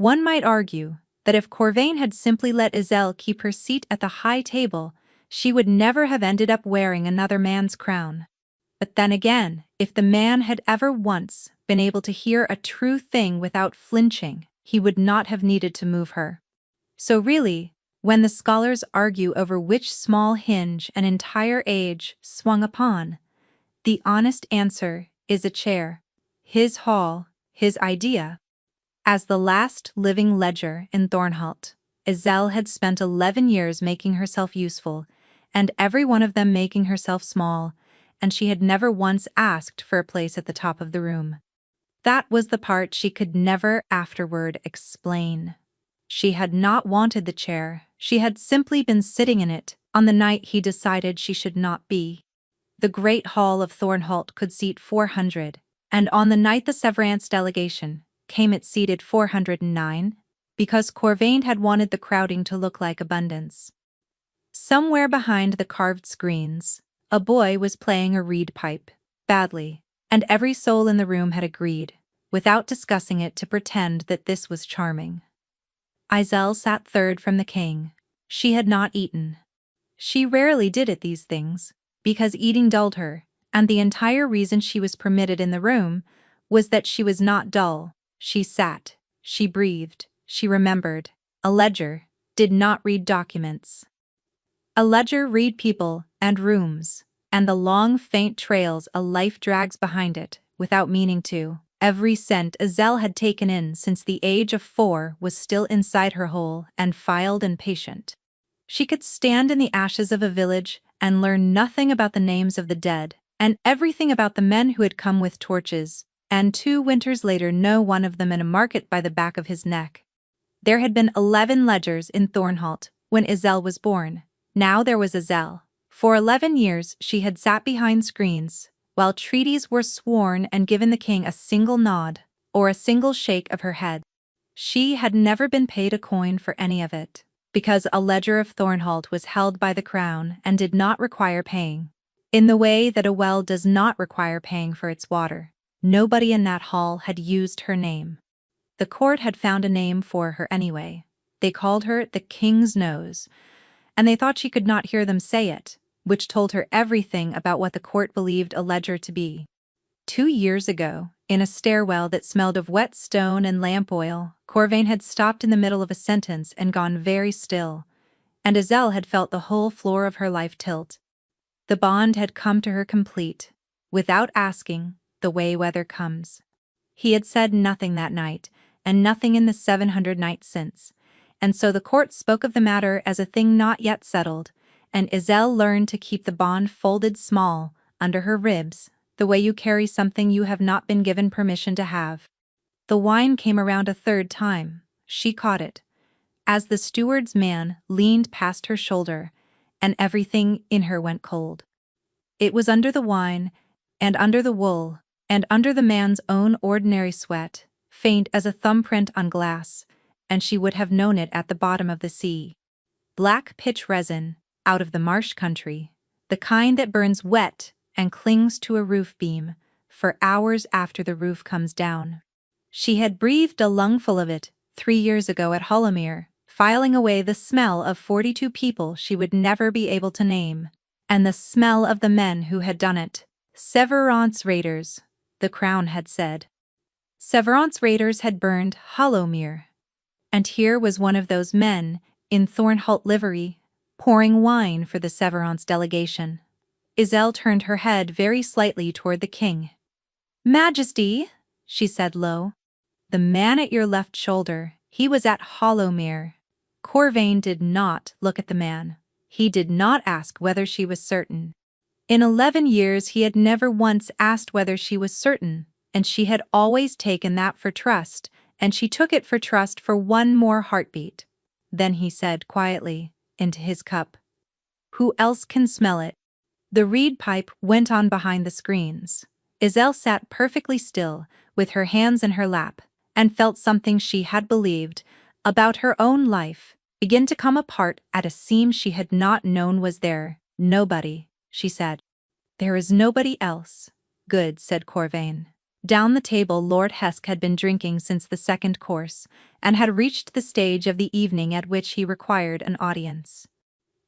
One might argue that if Corvain had simply let Iselle keep her seat at the high table, she would never have ended up wearing another man's crown. But then again, if the man had ever once been able to hear a true thing without flinching, he would not have needed to move her. So really, when the scholars argue over which small hinge an entire age swung upon, the honest answer is a chair. His hall, his idea. As the last living ledger in Thornholt, Iselle had spent 11 years making herself useful, and every one of them making herself small, and she had never once asked for a place at the top of the room. That was the part she could never afterward explain. She had not wanted the chair, she had simply been sitting in it on the night he decided she should not be. The great hall of Thornholt could seat 400, and on the night the Severance delegation came it seated 409, because Corvain had wanted the crowding to look like abundance. Somewhere behind the carved screens, a boy was playing a reed pipe, badly, and every soul in the room had agreed, without discussing it, to pretend that this was charming. Iselle sat third from the king. She had not eaten. She rarely did at these things, because eating dulled her, and the entire reason she was permitted in the room was that she was not dull. She sat, she breathed, she remembered. A ledger did not read documents. A ledger read people and rooms, and the long faint trails a life drags behind it, without meaning to. Every cent Iselle had taken in since the age of 4 was still inside her hole and filed and patient. She could stand in the ashes of a village and learn nothing about the names of the dead, and everything about the men who had come with torches, and 2 winters later know one of them in a market by the back of his neck. There had been 11 ledgers in Thornholt when Iselle was born. Now there was Iselle. For 11 years she had sat behind screens, while treaties were sworn and given the king a single nod, or a single shake of her head. She had never been paid a coin for any of it, because a ledger of Thornholt was held by the crown and did not require paying. In the way that a well does not require paying for its water, nobody in that hall had used her name. The court had found a name for her anyway. They called her the King's Nose, and they thought she could not hear them say it, which told her everything about what the court believed a ledger to be. 2 years ago, in a stairwell that smelled of wet stone and lamp oil, Corvain had stopped in the middle of a sentence and gone very still, and Iselle had felt the whole floor of her life tilt. The bond had come to her complete, without asking, the way weather comes. He had said nothing that night, and nothing in the 700 nights since, and so the court spoke of the matter as a thing not yet settled, and Iselle learned to keep the bond folded small, under her ribs, the way you carry something you have not been given permission to have. The wine came around a 3rd time. She caught it, as the steward's man leaned past her shoulder, and everything in her went cold. It was under the wine, and under the wool, and under the man's own ordinary sweat, faint as a thumbprint on glass, and she would have known it at the bottom of the sea. Black pitch resin, out of the marsh country, the kind that burns wet and clings to a roof beam for hours after the roof comes down. She had breathed a lungful of it 3 years ago at Hollowmere, filing away the smell of 42 people she would never be able to name, and the smell of the men who had done it. Severance raiders, the crown had said. Severance raiders had burned Hollowmere. And here was one of those men, in Thornholt livery, pouring wine for the Severance delegation. Iselle turned her head very slightly toward the king. "Majesty," she said low. "The man at your left shoulder, he was at Hollowmere." Corvain did not look at the man. He did not ask whether she was certain. In 11 years he had never once asked whether she was certain, and she had always taken that for trust, and she took it for trust for one more heartbeat. Then he said quietly, into his cup, "Who else can smell it?" The reed pipe went on behind the screens. Iselle sat perfectly still, with her hands in her lap, and felt something she had believed about her own life begin to come apart at a seam she had not known was there. "Nobody," she said. "There is nobody else." "Good," said Corvain. Down the table Lord Hesk had been drinking since the second course, and had reached the stage of the evening at which he required an audience.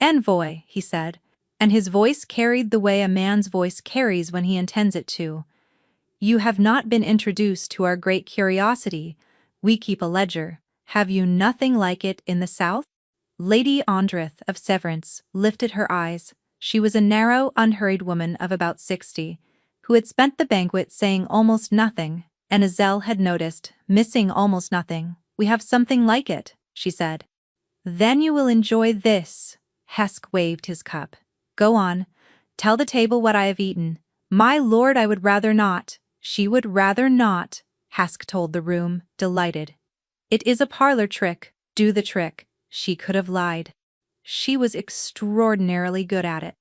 "Envoy," he said, and his voice carried the way a man's voice carries when he intends it to. "You have not been introduced to our great curiosity. We keep a ledger. Have you nothing like it in the south?" Lady Andreth of Severance lifted her eyes. She was a narrow, unhurried woman of about 60, who had spent the banquet saying almost nothing, and Azelle had noticed, missing almost nothing. "We have something like it," she said. "Then you will enjoy this." Hesk waved his cup. "Go on. Tell the table what I have eaten." "My lord, I would rather not." "She would rather not," Hesk told the room, delighted. "It is a parlor trick. Do the trick." She could have lied. She was extraordinarily good at it.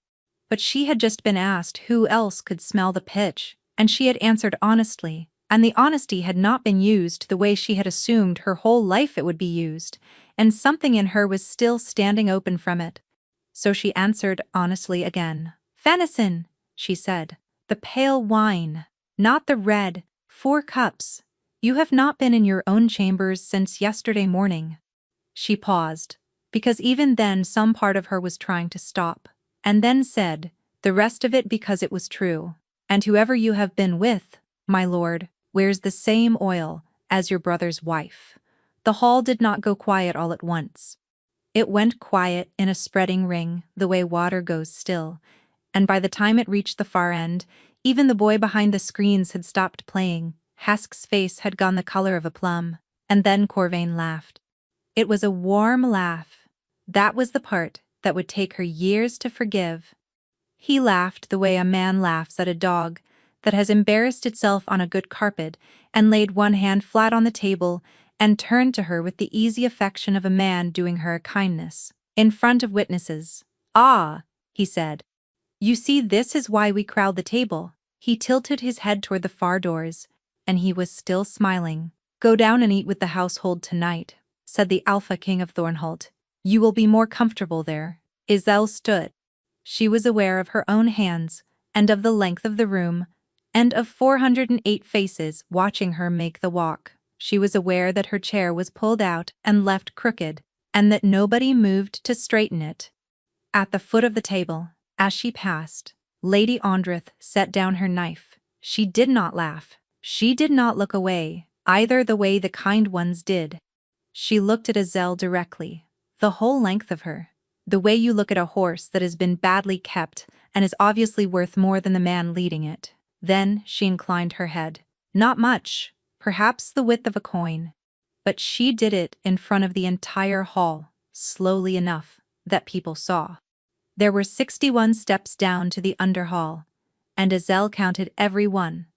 But she had just been asked who else could smell the pitch, and she had answered honestly, and the honesty had not been used the way she had assumed her whole life it would be used, and something in her was still standing open from it. So she answered honestly again. "Venison," she said. "The pale wine, not the red. 4 cups. You have not been in your own chambers since yesterday morning." She paused, because even then some part of her was trying to stop, and then said, the rest of it because it was true. "And whoever you have been with, my lord, wears the same oil as your brother's wife." The hall did not go quiet all at once. It went quiet in a spreading ring, the way water goes still, and by the time it reached the far end, even the boy behind the screens had stopped playing. Hesk's face had gone the color of a plum, and then Corvain laughed. It was a warm laugh. That was the part that would take her years to forgive. He laughed the way a man laughs at a dog that has embarrassed itself on a good carpet and laid one hand flat on the table and turned to her with the easy affection of a man doing her a kindness, in front of witnesses. "Ah," he said. "You see, this is why we crowd the table." He tilted his head toward the far doors, and he was still smiling. "Go down and eat with the household tonight," said the Alpha King of Thornholt. "You will be more comfortable there." Iselle stood. She was aware of her own hands, and of the length of the room, and of 408 faces watching her make the walk. She was aware that her chair was pulled out and left crooked, and that nobody moved to straighten it. At the foot of the table, as she passed, Lady Andreth set down her knife. She did not laugh. She did not look away, either the way the kind ones did. She looked at Azelle directly, the whole length of her, the way you look at a horse that has been badly kept and is obviously worth more than the man leading it. Then she inclined her head. Not much, perhaps the width of a coin. But she did it in front of the entire hall, slowly enough that people saw. There were 61 steps down to the underhall, and Azelle counted every one,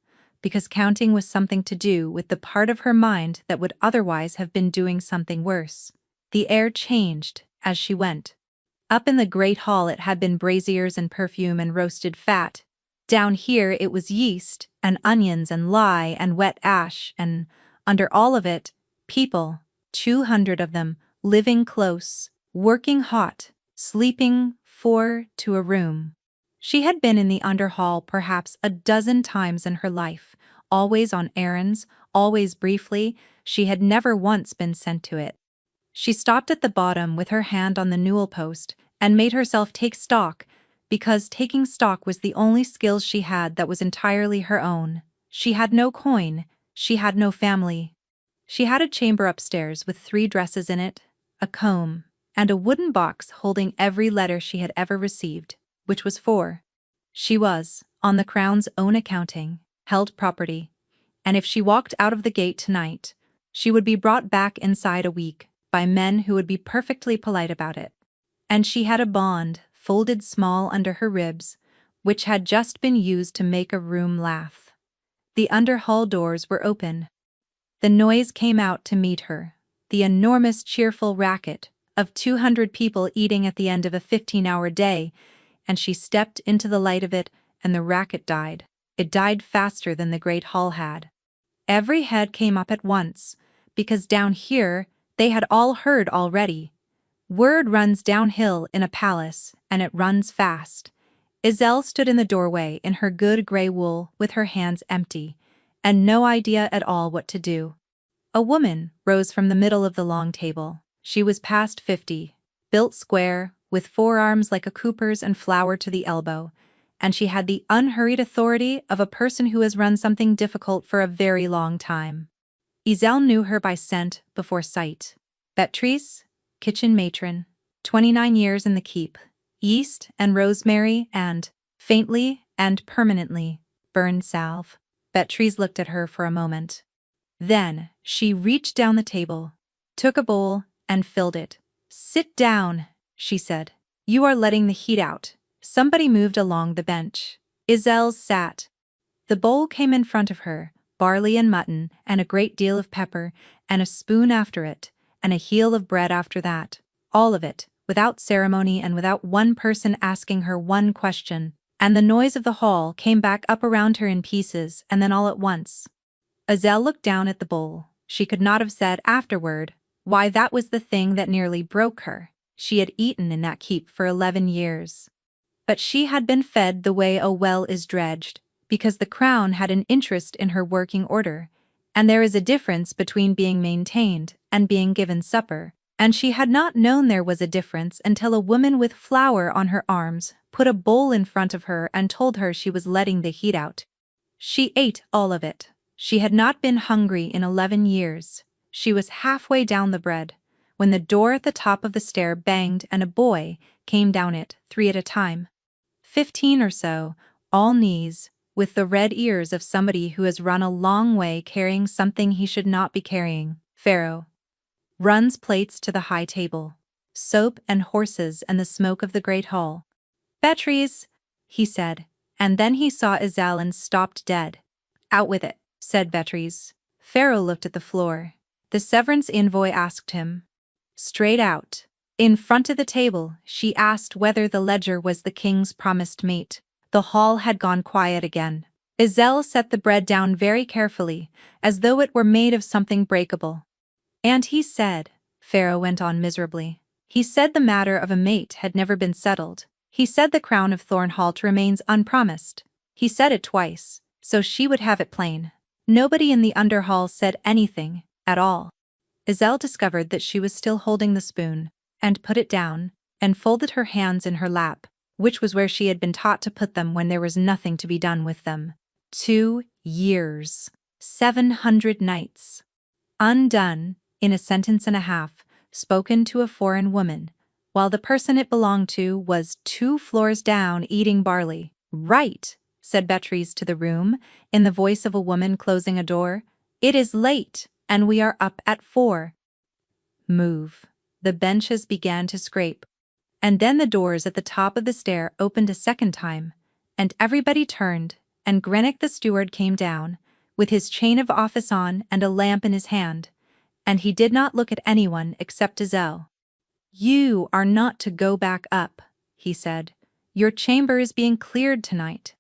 because counting was something to do with the part of her mind that would otherwise have been doing something worse. The air changed as she went. Up in the great hall it had been braziers and perfume and roasted fat. Down here it was yeast and onions and lye and wet ash, and, under all of it, people, 200 of them, living close, working hot, sleeping 4 to a room. She had been in the underhall perhaps a dozen times in her life, always on errands, always briefly. She had never once been sent to it. She stopped at the bottom with her hand on the newel post and made herself take stock, because taking stock was the only skill she had that was entirely her own. She had no coin, she had no family. She had a chamber upstairs with 3 dresses in it, a comb, and a wooden box holding every letter she had ever received, which was 4. She was, on the Crown's own accounting, held property, and if she walked out of the gate tonight, she would be brought back inside a week by men who would be perfectly polite about it. And she had a bond, folded small under her ribs, which had just been used to make a room laugh. The underhall doors were open. The noise came out to meet her, the enormous cheerful racket of 200 people eating at the end of a 15-hour day, and she stepped into the light of it, and the racket died. It died faster than the great hall had. Every head came up at once, because down here they had all heard already. Word runs downhill in a palace, and it runs fast. Iselle stood in the doorway in her good grey wool with her hands empty, and no idea at all what to do. A woman rose from the middle of the long table. She was past 50, built square, with forearms like a cooper's and flower to the elbow, and she had the unhurried authority of a person who has run something difficult for a very long time. Iselle knew her by scent before sight. Beatrice, kitchen matron, 29 years in the keep, yeast and rosemary and, faintly and permanently, burned salve. Beatrice looked at her for a moment. Then she reached down the table, took a bowl, and filled it. "Sit down," she said. "You are letting the heat out." Somebody moved along the bench. Iselle sat. The bowl came in front of her, barley and mutton, and a great deal of pepper, and a spoon after it, and a heel of bread after that. All of it, without ceremony and without one person asking her one question, and the noise of the hall came back up around her in pieces, and then all at once. Iselle looked down at the bowl. She could not have said afterward why that was the thing that nearly broke her. She had eaten in that keep for 11 years. But she had been fed the way a well is dredged, because the crown had an interest in her working order, and there is a difference between being maintained and being given supper, and she had not known there was a difference until a woman with flour on her arms put a bowl in front of her and told her she was letting the heat out. She ate all of it. She had not been hungry in 11 years. She was halfway down the bread, when the door at the top of the stair banged and a boy came down it, 3 at a time. 15 or so, all knees, with the red ears of somebody who has run a long way carrying something he should not be carrying. Pharaoh runs plates to the high table, soap and horses and the smoke of the great hall. "Beatrice," he said, and then he saw Iselle and stopped dead. "Out with it," said Beatrice. Pharaoh looked at the floor. The severance envoy asked him. "Straight out." In front of the table, she asked whether the ledger was the king's promised mate. The hall had gone quiet again. Iselle set the bread down very carefully, as though it were made of something breakable. "And he said," Pharaoh went on miserably, "he said the matter of a mate had never been settled. He said the crown of Thornholt remains unpromised. He said it twice, so she would have it plain. Nobody in the underhall said anything, at all." Iselle discovered that she was still holding the spoon, and put it down, and folded her hands in her lap, which was where she had been taught to put them when there was nothing to be done with them. 2 years. 700 nights. Undone, in a sentence and a half, spoken to a foreign woman, while the person it belonged to was 2 floors down eating barley. "Right," said Beatrice to the room, in the voice of a woman closing a door. "It is late, and we are up at 4. Move." The benches began to scrape. And then the doors at the top of the stair opened a second time, and everybody turned, and Greenock the steward came down, with his chain of office on and a lamp in his hand, and he did not look at anyone except Iselle. "You are not to go back up," he said. "Your chamber is being cleared tonight."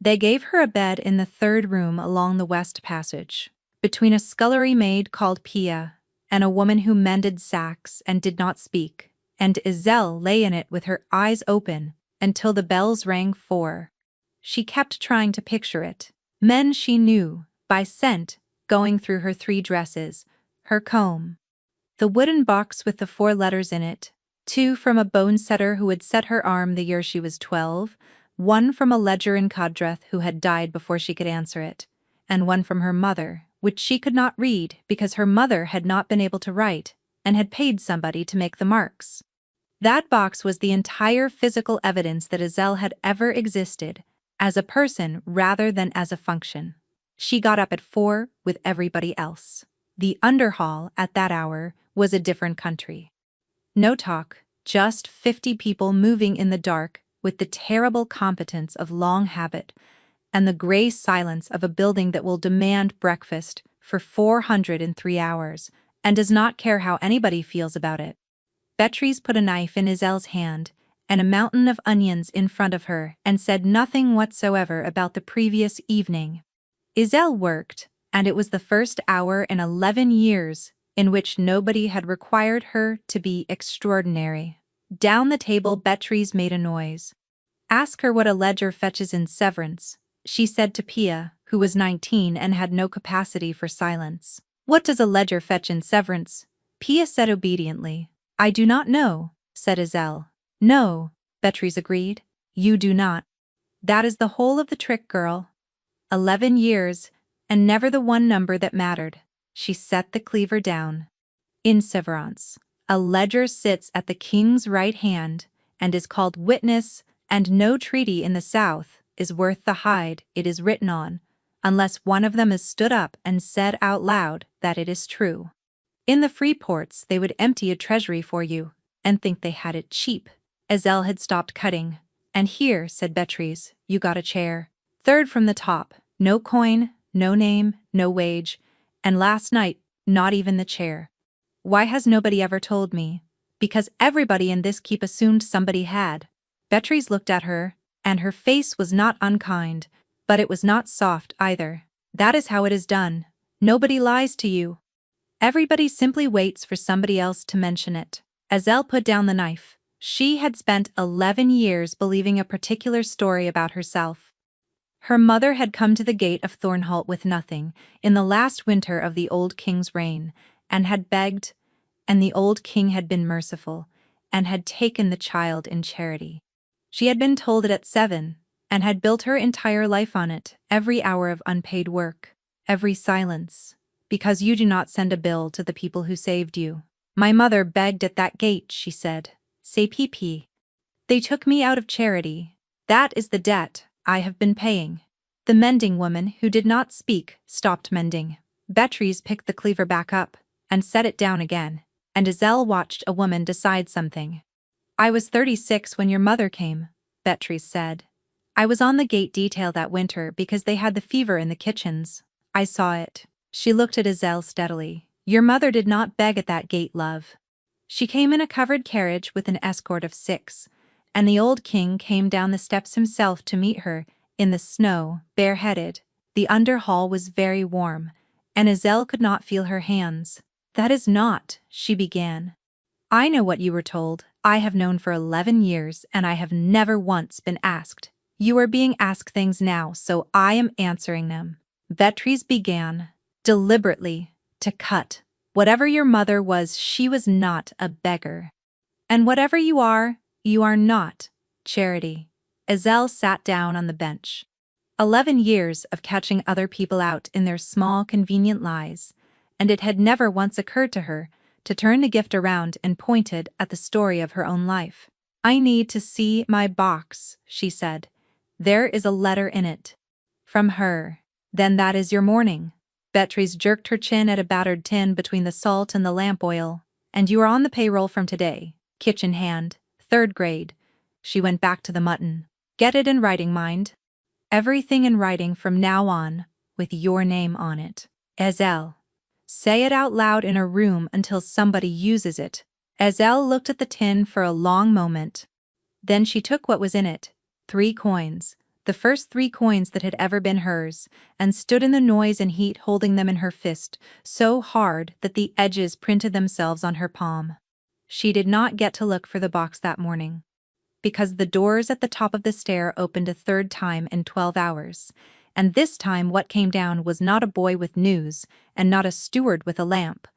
They gave her a bed in the 3rd room along the west passage, between a scullery maid called Pia and a woman who mended sacks and did not speak, and Iselle lay in it with her eyes open until the bells rang 4. She kept trying to picture it. Men she knew, by scent, going through her 3 dresses, her comb, the wooden box with the 4 letters in it, 2 from a bone setter who had set her arm the year she was 12, 1 from a ledger in Codreth who had died before she could answer it, and 1 from her mother, which she could not read because her mother had not been able to write and had paid somebody to make the marks. That box was the entire physical evidence that Iselle had ever existed, as a person rather than as a function. She got up at 4 with everybody else. The underhall, at that hour, was a different country. No talk, just 50 people moving in the dark with the terrible competence of long habit and the gray silence of a building that will demand breakfast for 403 hours and does not care how anybody feels about it. Beatrice put a knife in Iselle's hand and a mountain of onions in front of her and said nothing whatsoever about the previous evening. Iselle worked, and it was the first hour in 11 years in which nobody had required her to be extraordinary. Down the table Beatrice made a noise. "Ask her what a ledger fetches in severance," she said to Pia, who was 19 and had no capacity for silence. "What does a ledger fetch in severance?" Pia said obediently. "I do not know," said Iselle. "No," Beatrice agreed. "You do not. That is the whole of the trick, girl. 11 years, and never the one number that mattered." She set the cleaver down. In severance, a ledger sits at the king's right hand and is called witness, and no treaty in the South is worth the hide it is written on, unless one of them is stood up and said out loud that it is true. In the free ports they would empty a treasury for you, and think they had it cheap. Iselle had stopped cutting. "And here," said Beatrice, "you got a chair. Third from the top, no coin, no name, no wage, and last night, not even the chair. Why has nobody ever told me?" "Because everybody in this keep assumed somebody had." Beatrice looked at her, and her face was not unkind, but it was not soft either. "That is how it is done. Nobody lies to you. Everybody simply waits for somebody else to mention it." Iselle put down the knife. She had spent 11 years believing a particular story about herself. Her mother had come to the gate of Thornholt with nothing, in the last winter of the old king's reign, and had begged, and the old king had been merciful, and had taken the child in charity. She had been told it at 7, and had built her entire life on it, every hour of unpaid work, every silence, because you do not send a bill to the people who saved you. "My mother begged at that gate," she said. "Say pp. They took me out of charity. That is the debt I have been paying." The mending woman, who did not speak, stopped mending. Beatrice picked the cleaver back up and set it down again, and Iselle watched a woman decide something. "I was 36 when your mother came," Beatrice said. "I was on the gate detail that winter because they had the fever in the kitchens. I saw it." She looked at Iselle steadily. "Your mother did not beg at that gate, love. She came in a covered carriage with an escort of 6, and the old king came down the steps himself to meet her, in the snow, bareheaded. The under hall was very warm, and Iselle could not feel her hands. "That is not," she began. "I know what you were told. I have known for 11 years, and I have never once been asked. You are being asked things now, so I am answering them." Beatrice began, deliberately, to cut. "Whatever your mother was, she was not a beggar. And whatever you are not charity." Iselle sat down on the bench. 11 years of catching other people out in their small, convenient lies, and it had never once occurred to her to turn the gift around and pointed at the story of her own life. "I need to see my box," she said. "There is a letter in it. From her." "Then that is your morning." Beatrice jerked her chin at a battered tin between the salt and the lamp oil. "And you are on the payroll from today. Kitchen hand, 3rd grade." She went back to the mutton. "Get it in writing, mind. Everything in writing from now on, with your name on it. Iselle. Say it out loud in a room until somebody uses it." Iselle looked at the tin for a long moment. Then she took what was in it, 3 coins, the first 3 coins that had ever been hers, and stood in the noise and heat holding them in her fist, so hard that the edges printed themselves on her palm. She did not get to look for the box that morning, because the doors at the top of the stair opened a 3rd time in 12 hours, and this time what came down was not a boy with news, and not a steward with a lamp,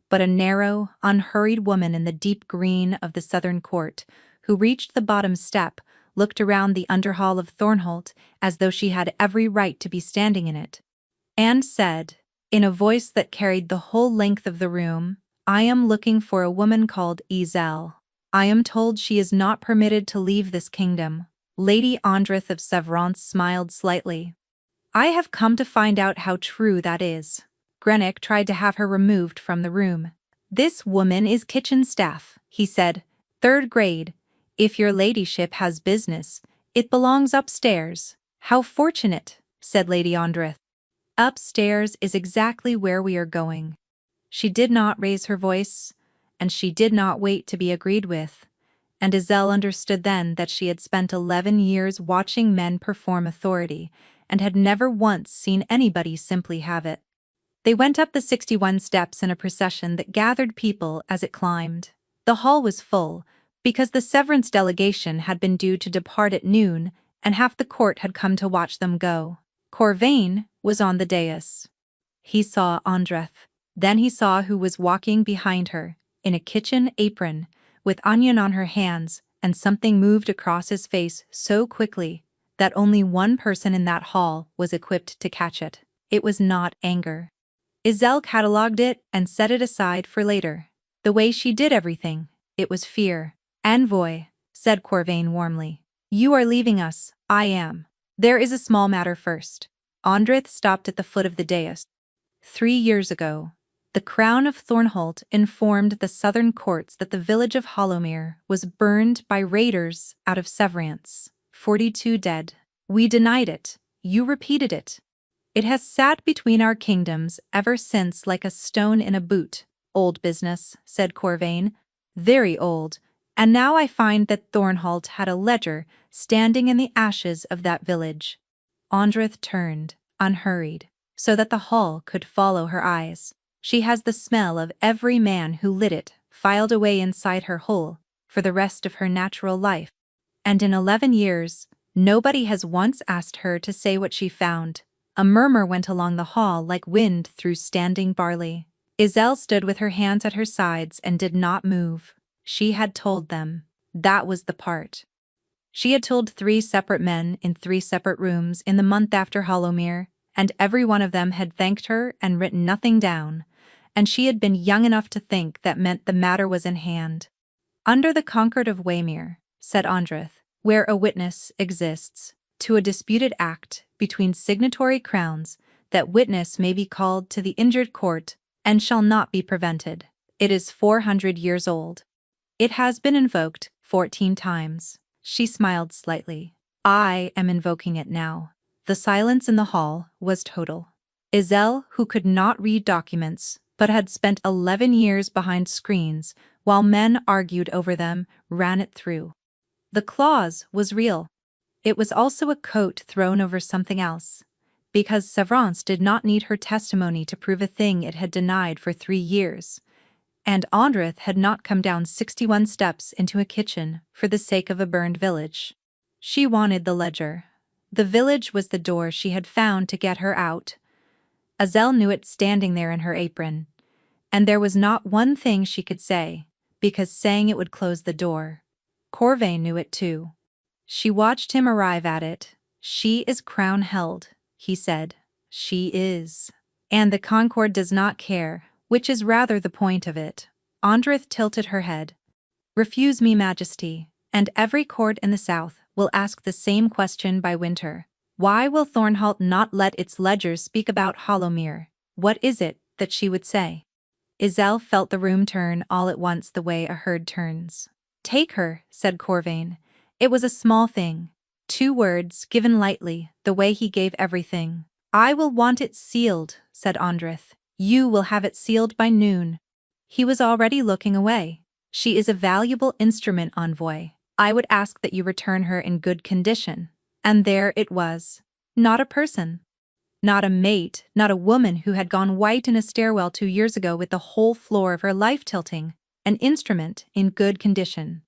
but a narrow, unhurried woman in the deep green of the southern court, who reached the bottom step, looked around the underhall of Thornholt as though she had every right to be standing in it, and said, in a voice that carried the whole length of the room, "I am looking for a woman called Iselle. I am told she is not permitted to leave this kingdom." Lady Andreth of Severance smiled slightly. "I have come to find out how true that is." Greenock tried to have her removed from the room. "This woman is kitchen staff," he said. "3rd grade. If your ladyship has business, it belongs upstairs." "How fortunate," said Lady Andreth. "Upstairs is exactly where we are going." She did not raise her voice, and she did not wait to be agreed with, and Iselle understood then that she had spent 11 years watching men perform authority, and had never once seen anybody simply have it. They went up the 61 steps in a procession that gathered people as it climbed. The hall was full, because the Severance delegation had been due to depart at noon, and half the court had come to watch them go. Corvain was on the dais. He saw Andreth. Then he saw who was walking behind her, in a kitchen apron, with onion on her hands, and something moved across his face so quickly that only one person in that hall was equipped to catch it. It was not anger. Iselle catalogued it and set it aside for later. The way she did everything, it was fear. Envoy, said Corvain warmly. You are leaving us, I am. There is a small matter first. Andreth stopped at the foot of the dais. 3 years ago, the Crown of Thornholt informed the southern courts that the village of Hollowmere was burned by raiders out of Severance. 42 dead. We denied it. You repeated it. It has sat between our kingdoms ever since like a stone in a boot. Old business, said Corvain. Very old. And now I find that Thornholt had a ledger standing in the ashes of that village. Andreth turned, unhurried, so that the hall could follow her eyes. She has the smell of every man who lit it, filed away inside her hole, for the rest of her natural life. And in 11 years, nobody has once asked her to say what she found. A murmur went along the hall like wind through standing barley. Iselle stood with her hands at her sides and did not move. She had told them. That was the part. She had told 3 separate men in 3 separate rooms in the month after Hollowmere, and every one of them had thanked her and written nothing down, and she had been young enough to think that meant the matter was in hand. Under the Concord of Waymere, said Andreth, where a witness exists, to a disputed act between signatory crowns, that witness may be called to the injured court and shall not be prevented. It is 400 years old. It has been invoked 14 times. She smiled slightly. I am invoking it now. The silence in the hall was total. Iselle, who could not read documents, but had spent 11 years behind screens while men argued over them, ran it through. The clause was real. It was also a coat thrown over something else, because Severance did not need her testimony to prove a thing it had denied for 3 years, and Andreth had not come down 61 steps into a kitchen for the sake of a burned village. She wanted the ledger. The village was the door she had found to get her out. Iselle knew it standing there in her apron, and there was not one thing she could say, because saying it would close the door. Corvain knew it too. She watched him arrive at it. She is crown-held, he said. She is. And the Concord does not care, which is rather the point of it. Andreth tilted her head. Refuse me, Majesty, and every court in the south will ask the same question by winter. Why will Thornholt not let its ledgers speak about Hollowmere? What is it that she would say? Iselle felt the room turn all at once the way a herd turns. Take her, said Corvain. It was a small thing. 2 words, given lightly, the way he gave everything. I will want it sealed, said Andreth. You will have it sealed by noon. He was already looking away. She is a valuable instrument, Envoy. I would ask that you return her in good condition. And there it was. Not a person. Not a mate, not a woman who had gone white in a stairwell 2 years ago with the whole floor of her life tilting. An instrument in good condition.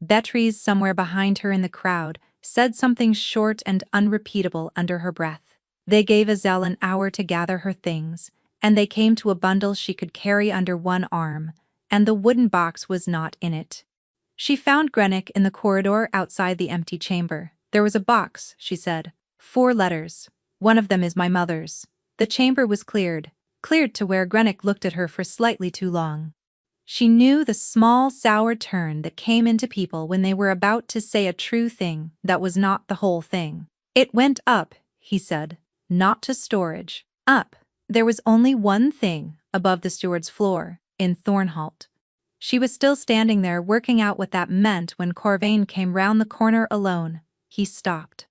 Beatrice, somewhere behind her in the crowd, said something short and unrepeatable under her breath. They gave Iselle an hour to gather her things, and they came to a bundle she could carry under one arm, and the wooden box was not in it. She found Greenock in the corridor outside the empty chamber. There was a box, she said. 4 letters. One of them is my mother's. The chamber was cleared to where Greenock looked at her for slightly too long. She knew the small, sour turn that came into people when they were about to say a true thing that was not the whole thing. It went up, he said, not to storage. Up. There was only one thing above the steward's floor, in Thornholt. She was still standing there working out what that meant when Corvain came round the corner alone. He stopped.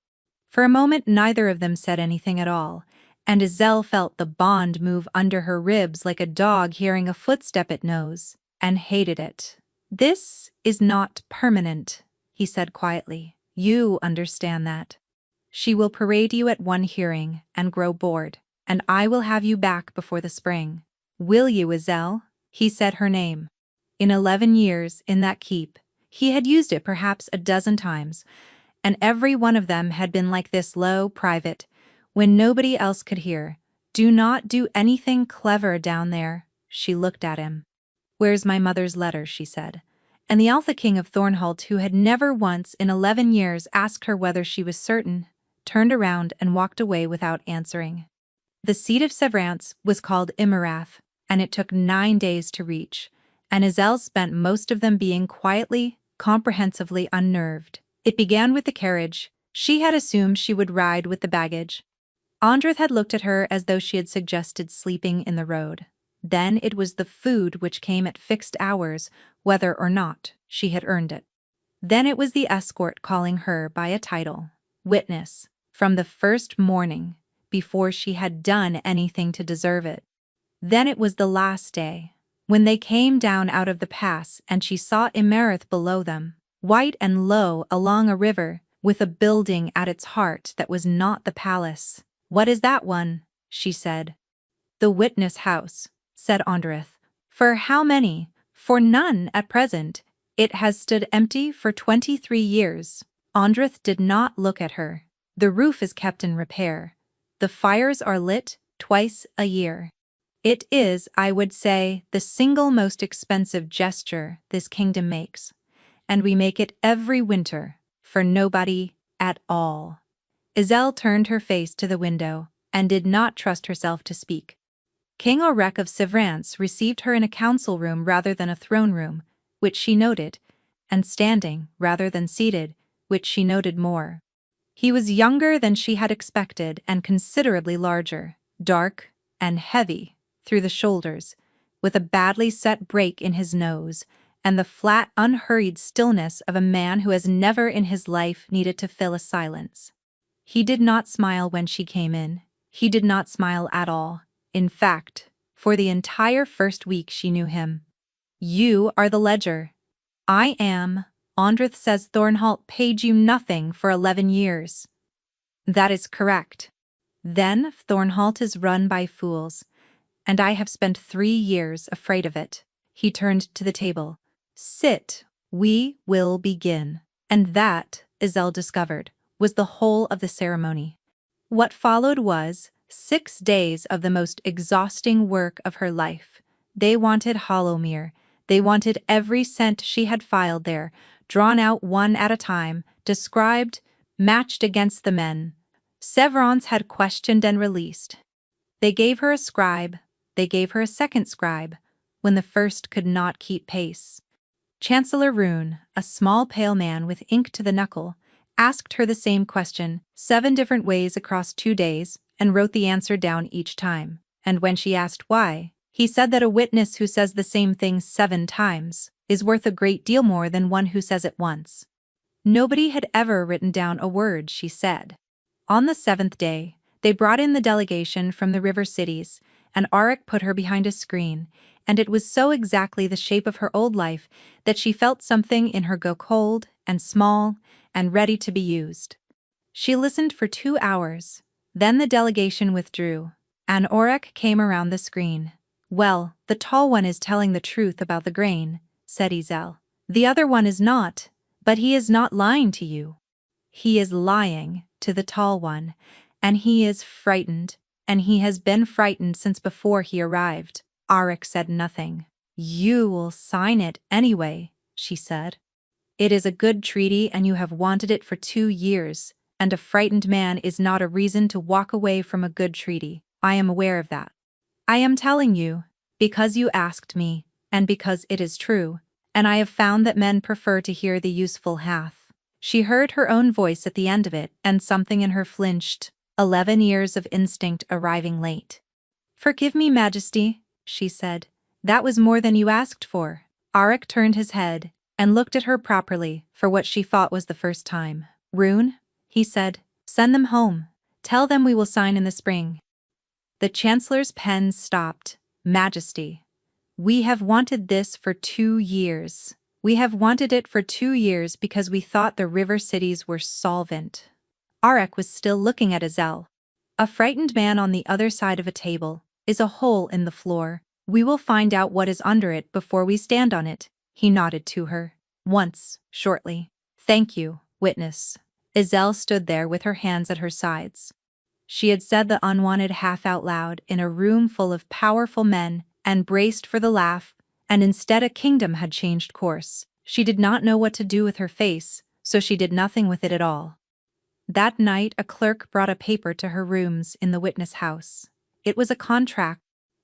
For a moment neither of them said anything at all, and Iselle felt the bond move under her ribs like a dog hearing a footstep it knows, and hated it. This is not permanent, he said quietly. You understand that. She will parade you at one hearing and grow bored, and I will have you back before the spring. Will you, Iselle? He said her name. In 11 years in that keep, he had used it perhaps a dozen times, and every one of them had been like this low, private, when nobody else could hear. Do not do anything clever down there. She looked at him. Where's my mother's letter, she said. And the Alpha King of Thornholt, who had never once in 11 years asked her whether she was certain, turned around and walked away without answering. The seat of Severance was called Imarath, and it took 9 days to reach, and Iselle spent most of them being quietly, comprehensively unnerved. It began with the carriage. She had assumed she would ride with the baggage. Andreth had looked at her as though she had suggested sleeping in the road. Then it was the food which came at fixed hours, whether or not she had earned it. Then it was the escort calling her by a title, witness, from the first morning, before she had done anything to deserve it. Then it was the last day, when they came down out of the pass and she saw Imarith below them, white and low along a river, with a building at its heart that was not the palace. What is that one? She said. The witness house, said Andreth. For how many? For none at present. It has stood empty for 23 years. Andreth did not look at her. The roof is kept in repair. The fires are lit twice a year. It is, I would say, the single most expensive gesture this kingdom makes. And we make it every winter, for nobody at all. Iselle turned her face to the window and did not trust herself to speak. King Aurec of Severance received her in a council room rather than a throne room, which she noted, and standing rather than seated, which she noted more. He was younger than she had expected and considerably larger, dark and heavy through the shoulders, with a badly set break in his nose, and the flat, unhurried stillness of a man who has never in his life needed to fill a silence. He did not smile when she came in. He did not smile at all. In fact, for the entire first week she knew him. You are the ledger. I am. Andreth says Thornholt paid you nothing for 11 years. That is correct. Then Thornholt is run by fools, and I have spent 3 years afraid of it. He turned to the table. Sit, we will begin. And that, Iselle discovered, was the whole of the ceremony. What followed was 6 days of the most exhausting work of her life. They wanted Hollowmere. They wanted every cent she had filed there, drawn out one at a time, described, matched against the men Severance had questioned and released. They gave her a scribe. They gave her a second scribe, when the first could not keep pace. Chancellor Rune, a small pale man with ink to the knuckle, asked her the same question 7 different ways across 2 days, and wrote the answer down each time. And when she asked why, he said that a witness who says the same thing 7 times is worth a great deal more than one who says it once. Nobody had ever written down a word, she said. On the 7th day, they brought in the delegation from the river cities, and Auric put her behind a screen, and it was so exactly the shape of her old life that she felt something in her go cold and small and ready to be used. She listened for 2 hours. Then the delegation withdrew, and Auric came around the screen. Well, the tall one is telling the truth about the grain, said Iselle. The other one is not, but he is not lying to you. He is lying to the tall one, and he is frightened, and he has been frightened since before he arrived. Auric said nothing. You will sign it anyway, she said. It is a good treaty and you have wanted it for 2 years, and a frightened man is not a reason to walk away from a good treaty. I am aware of that. I am telling you, because you asked me, and because it is true, and I have found that men prefer to hear the useful half. She heard her own voice at the end of it, and something in her flinched. 11 years of instinct arriving late. Forgive me, Majesty, she said. That was more than you asked for. Auric turned his head and looked at her properly for what she thought was the first time. Rune, he said, send them home. Tell them we will sign in the spring. The Chancellor's pen stopped. Majesty, we have wanted this for 2 years. We have wanted it for 2 years because we thought the river cities were solvent. Auric was still looking at Iselle. A frightened man on the other side of a table is a hole in the floor. We will find out what is under it before we stand on it. He nodded to her. Once, shortly. Thank you, witness. Iselle stood there with her hands at her sides. She had said the unwanted half out loud in a room full of powerful men and braced for the laugh, and instead a kingdom had changed course. She did not know what to do with her face, so she did nothing with it at all. That night a clerk brought a paper to her rooms in the witness house. It was a contract.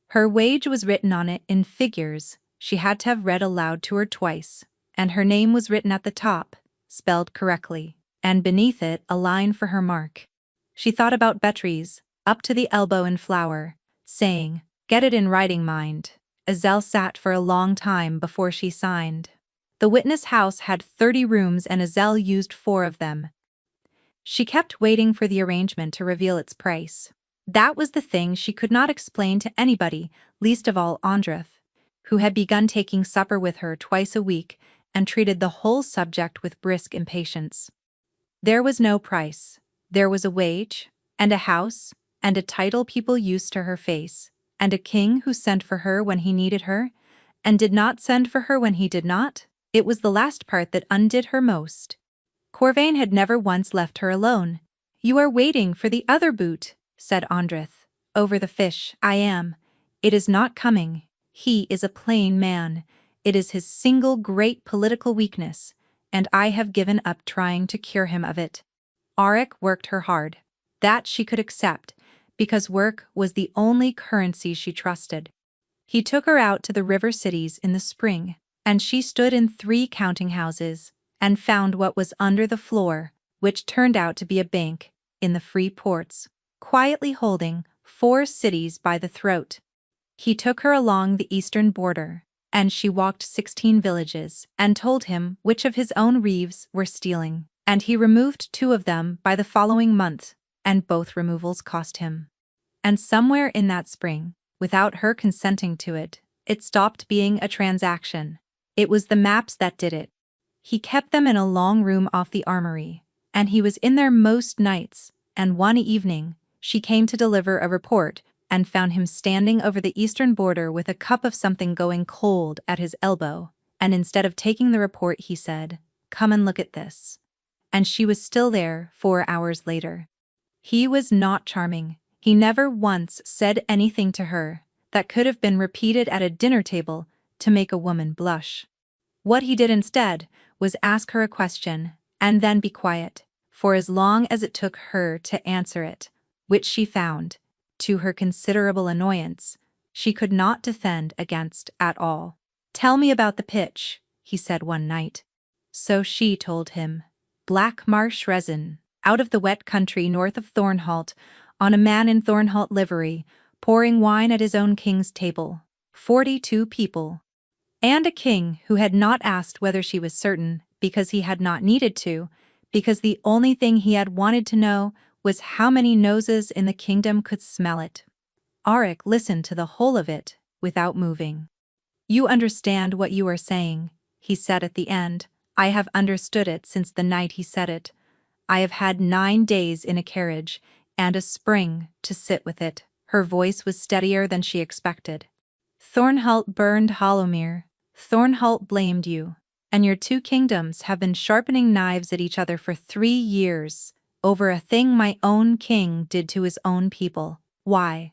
Her wage was written on it in figures she had to have read aloud to her twice, and her name was written at the top, spelled correctly, and beneath it a line for her mark. She thought about Beatrice, up to the elbow in flour, saying, "Get it in writing, mind." Azelle sat for a long time before she signed. The witness house had 30 rooms and Azelle used 4 of them. She kept waiting for the arrangement to reveal its price. That was the thing she could not explain to anybody, least of all Andreth, who had begun taking supper with her twice a week and treated the whole subject with brisk impatience. There was no price. There was a wage, and a house, and a title people used to her face, and a king who sent for her when he needed her, and did not send for her when he did not. It was the last part that undid her most. Corvain had never once left her alone. "You are waiting for the other boot," said Andreth. "Over the fish, I am. It is not coming. He is a plain man. It is his single great political weakness, and I have given up trying to cure him of it." Auric worked her hard. That she could accept, because work was the only currency she trusted. He took her out to the river cities in the spring, and she stood in 3 counting houses and found what was under the floor, which turned out to be a bank, in the free ports, quietly holding 4 cities by the throat. He took her along the eastern border, and she walked 16 villages and told him which of his own reeves were stealing, and he removed 2 of them by the following month, and both removals cost him. And somewhere in that spring, without her consenting to it, it stopped being a transaction. It was the maps that did it. He kept them in a long room off the armory, and he was in there most nights, and one evening, she came to deliver a report and found him standing over the eastern border with a cup of something going cold at his elbow, and instead of taking the report he said, "Come and look at this." And she was still there 4 hours later. He was not charming. He never once said anything to her that could have been repeated at a dinner table to make a woman blush. What he did instead was ask her a question and then be quiet, for as long as it took her to answer it, which she found, to her considerable annoyance, she could not defend against at all. "Tell me about the pitch," he said one night. So she told him. Black marsh resin, out of the wet country north of Thornholt, on a man in Thornholt livery, pouring wine at his own king's table. 42 people. And a king who had not asked whether she was certain, because he had not needed to, because the only thing he had wanted to know was how many noses in the kingdom could smell it. Auric listened to the whole of it, without moving. "You understand what you are saying," he said at the end. "I have understood it since the night he said it. I have had 9 days in a carriage, and a spring to sit with it." Her voice was steadier than she expected. "Thornholt burned Hollowmere. Thornholt blamed you, and your 2 kingdoms have been sharpening knives at each other for 3 years, over a thing my own king did to his own people. Why?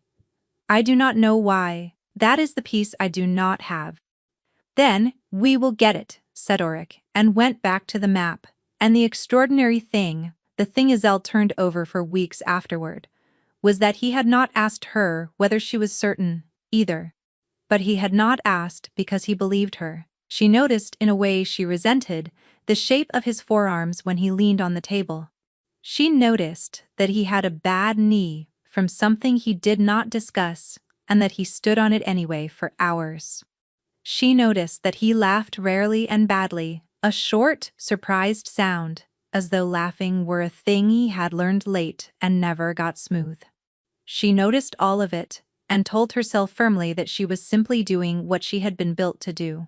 I do not know why. That is the peace I do not have." "Then we will get it," said Auric, and went back to the map. And the extraordinary thing, the thing Azelle turned over for weeks afterward, was that he had not asked her whether she was certain, either. But he had not asked because he believed her. She noticed, in a way she resented, the shape of his forearms when he leaned on the table. She noticed that he had a bad knee from something he did not discuss, and that he stood on it anyway for hours. She noticed that he laughed rarely and badly, a short, surprised sound, as though laughing were a thing he had learned late and never got smooth. She noticed all of it, and told herself firmly that she was simply doing what she had been built to do.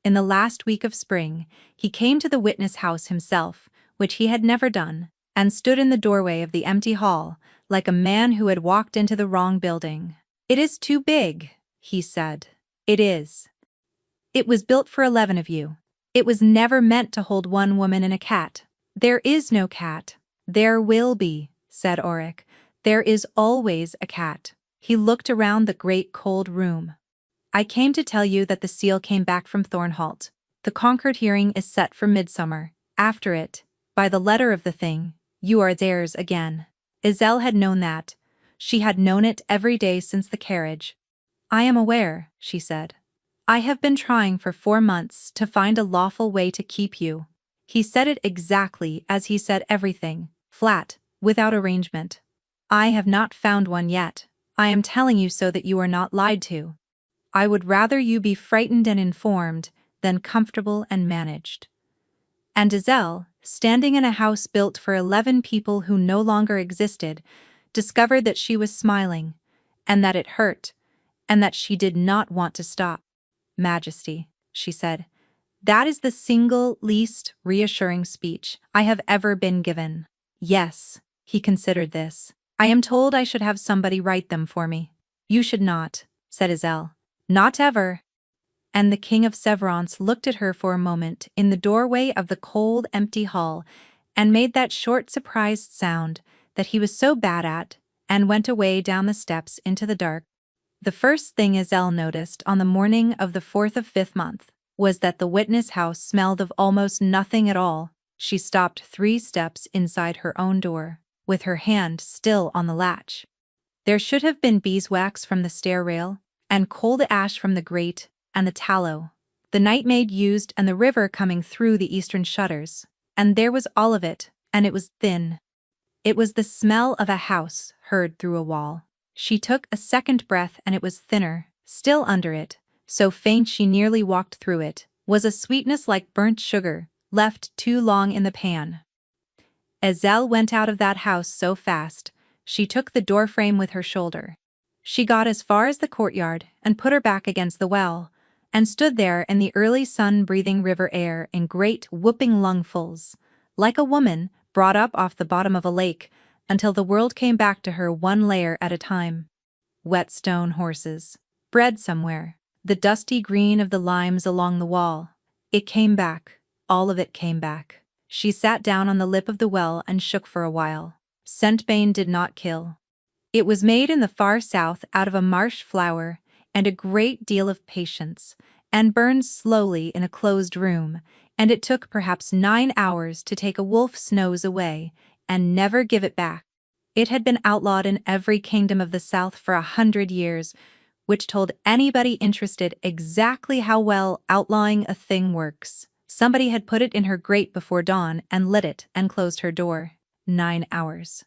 In the last week of spring, he came to the witness house himself, which he had never done, and stood in the doorway of the empty hall, like a man who had walked into the wrong building. "It is too big," he said. "It is. It was built for 11 of you. It was never meant to hold 1 woman and a cat. There is no cat." "There will be," said Auric. There is always a cat. He looked around the great cold room. I came to tell you that the seal came back from Thornholt. The Concord hearing is set for midsummer. After it, by the letter of the thing, you are theirs again. Iselle had known that. She had known it every day since the carriage. I am aware, she said. I have been trying for 4 months to find a lawful way to keep you. He said it exactly as he said everything, flat, without arrangement. I have not found one yet. I am telling you so that you are not lied to. I would rather you be frightened and informed than comfortable and managed. And Iselle, standing in a house built for 11 people who no longer existed, discovered that she was smiling, and that it hurt, and that she did not want to stop. Majesty, she said, that is the single least reassuring speech I have ever been given. Yes, he considered this. I am told I should have somebody write them for me. You should not, said Iselle. Not ever. And the King of Severance looked at her for a moment in the doorway of the cold, empty hall, and made that short, surprised sound that he was so bad at, and went away down the steps into the dark. The first thing Iselle noticed on the morning of the 4th of 5th month was that the witness house smelled of almost nothing at all. She stopped 3 steps inside her own door, with her hand still on the latch. There should have been beeswax from the stair rail, and cold ash from the grate, and the tallow the night maid used, and the river coming through the eastern shutters, and there was all of it, and it was thin. It was the smell of a house heard through a wall. She took a second breath and it was thinner, still under it, so faint she nearly walked through it, was a sweetness like burnt sugar, left too long in the pan. Iselle went out of that house so fast, she took the doorframe with her shoulder. She got as far as the courtyard and put her back against the well, and stood there in the early sun-breathing river air in great whooping lungfuls, like a woman brought up off the bottom of a lake, until the world came back to her one layer at a time. Wet stone horses, bred somewhere, the dusty green of the limes along the wall. It came back, all of it came back. She sat down on the lip of the well and shook for a while. Scentbane did not kill. It was made in the far south out of a marsh flower and a great deal of patience, and burned slowly in a closed room, and it took perhaps 9 hours to take a wolf's nose away and never give it back. It had been outlawed in every kingdom of the South for 100 years, which told anybody interested exactly how well outlawing a thing works. Somebody had put it in her grate before dawn and lit it and closed her door. 9 hours.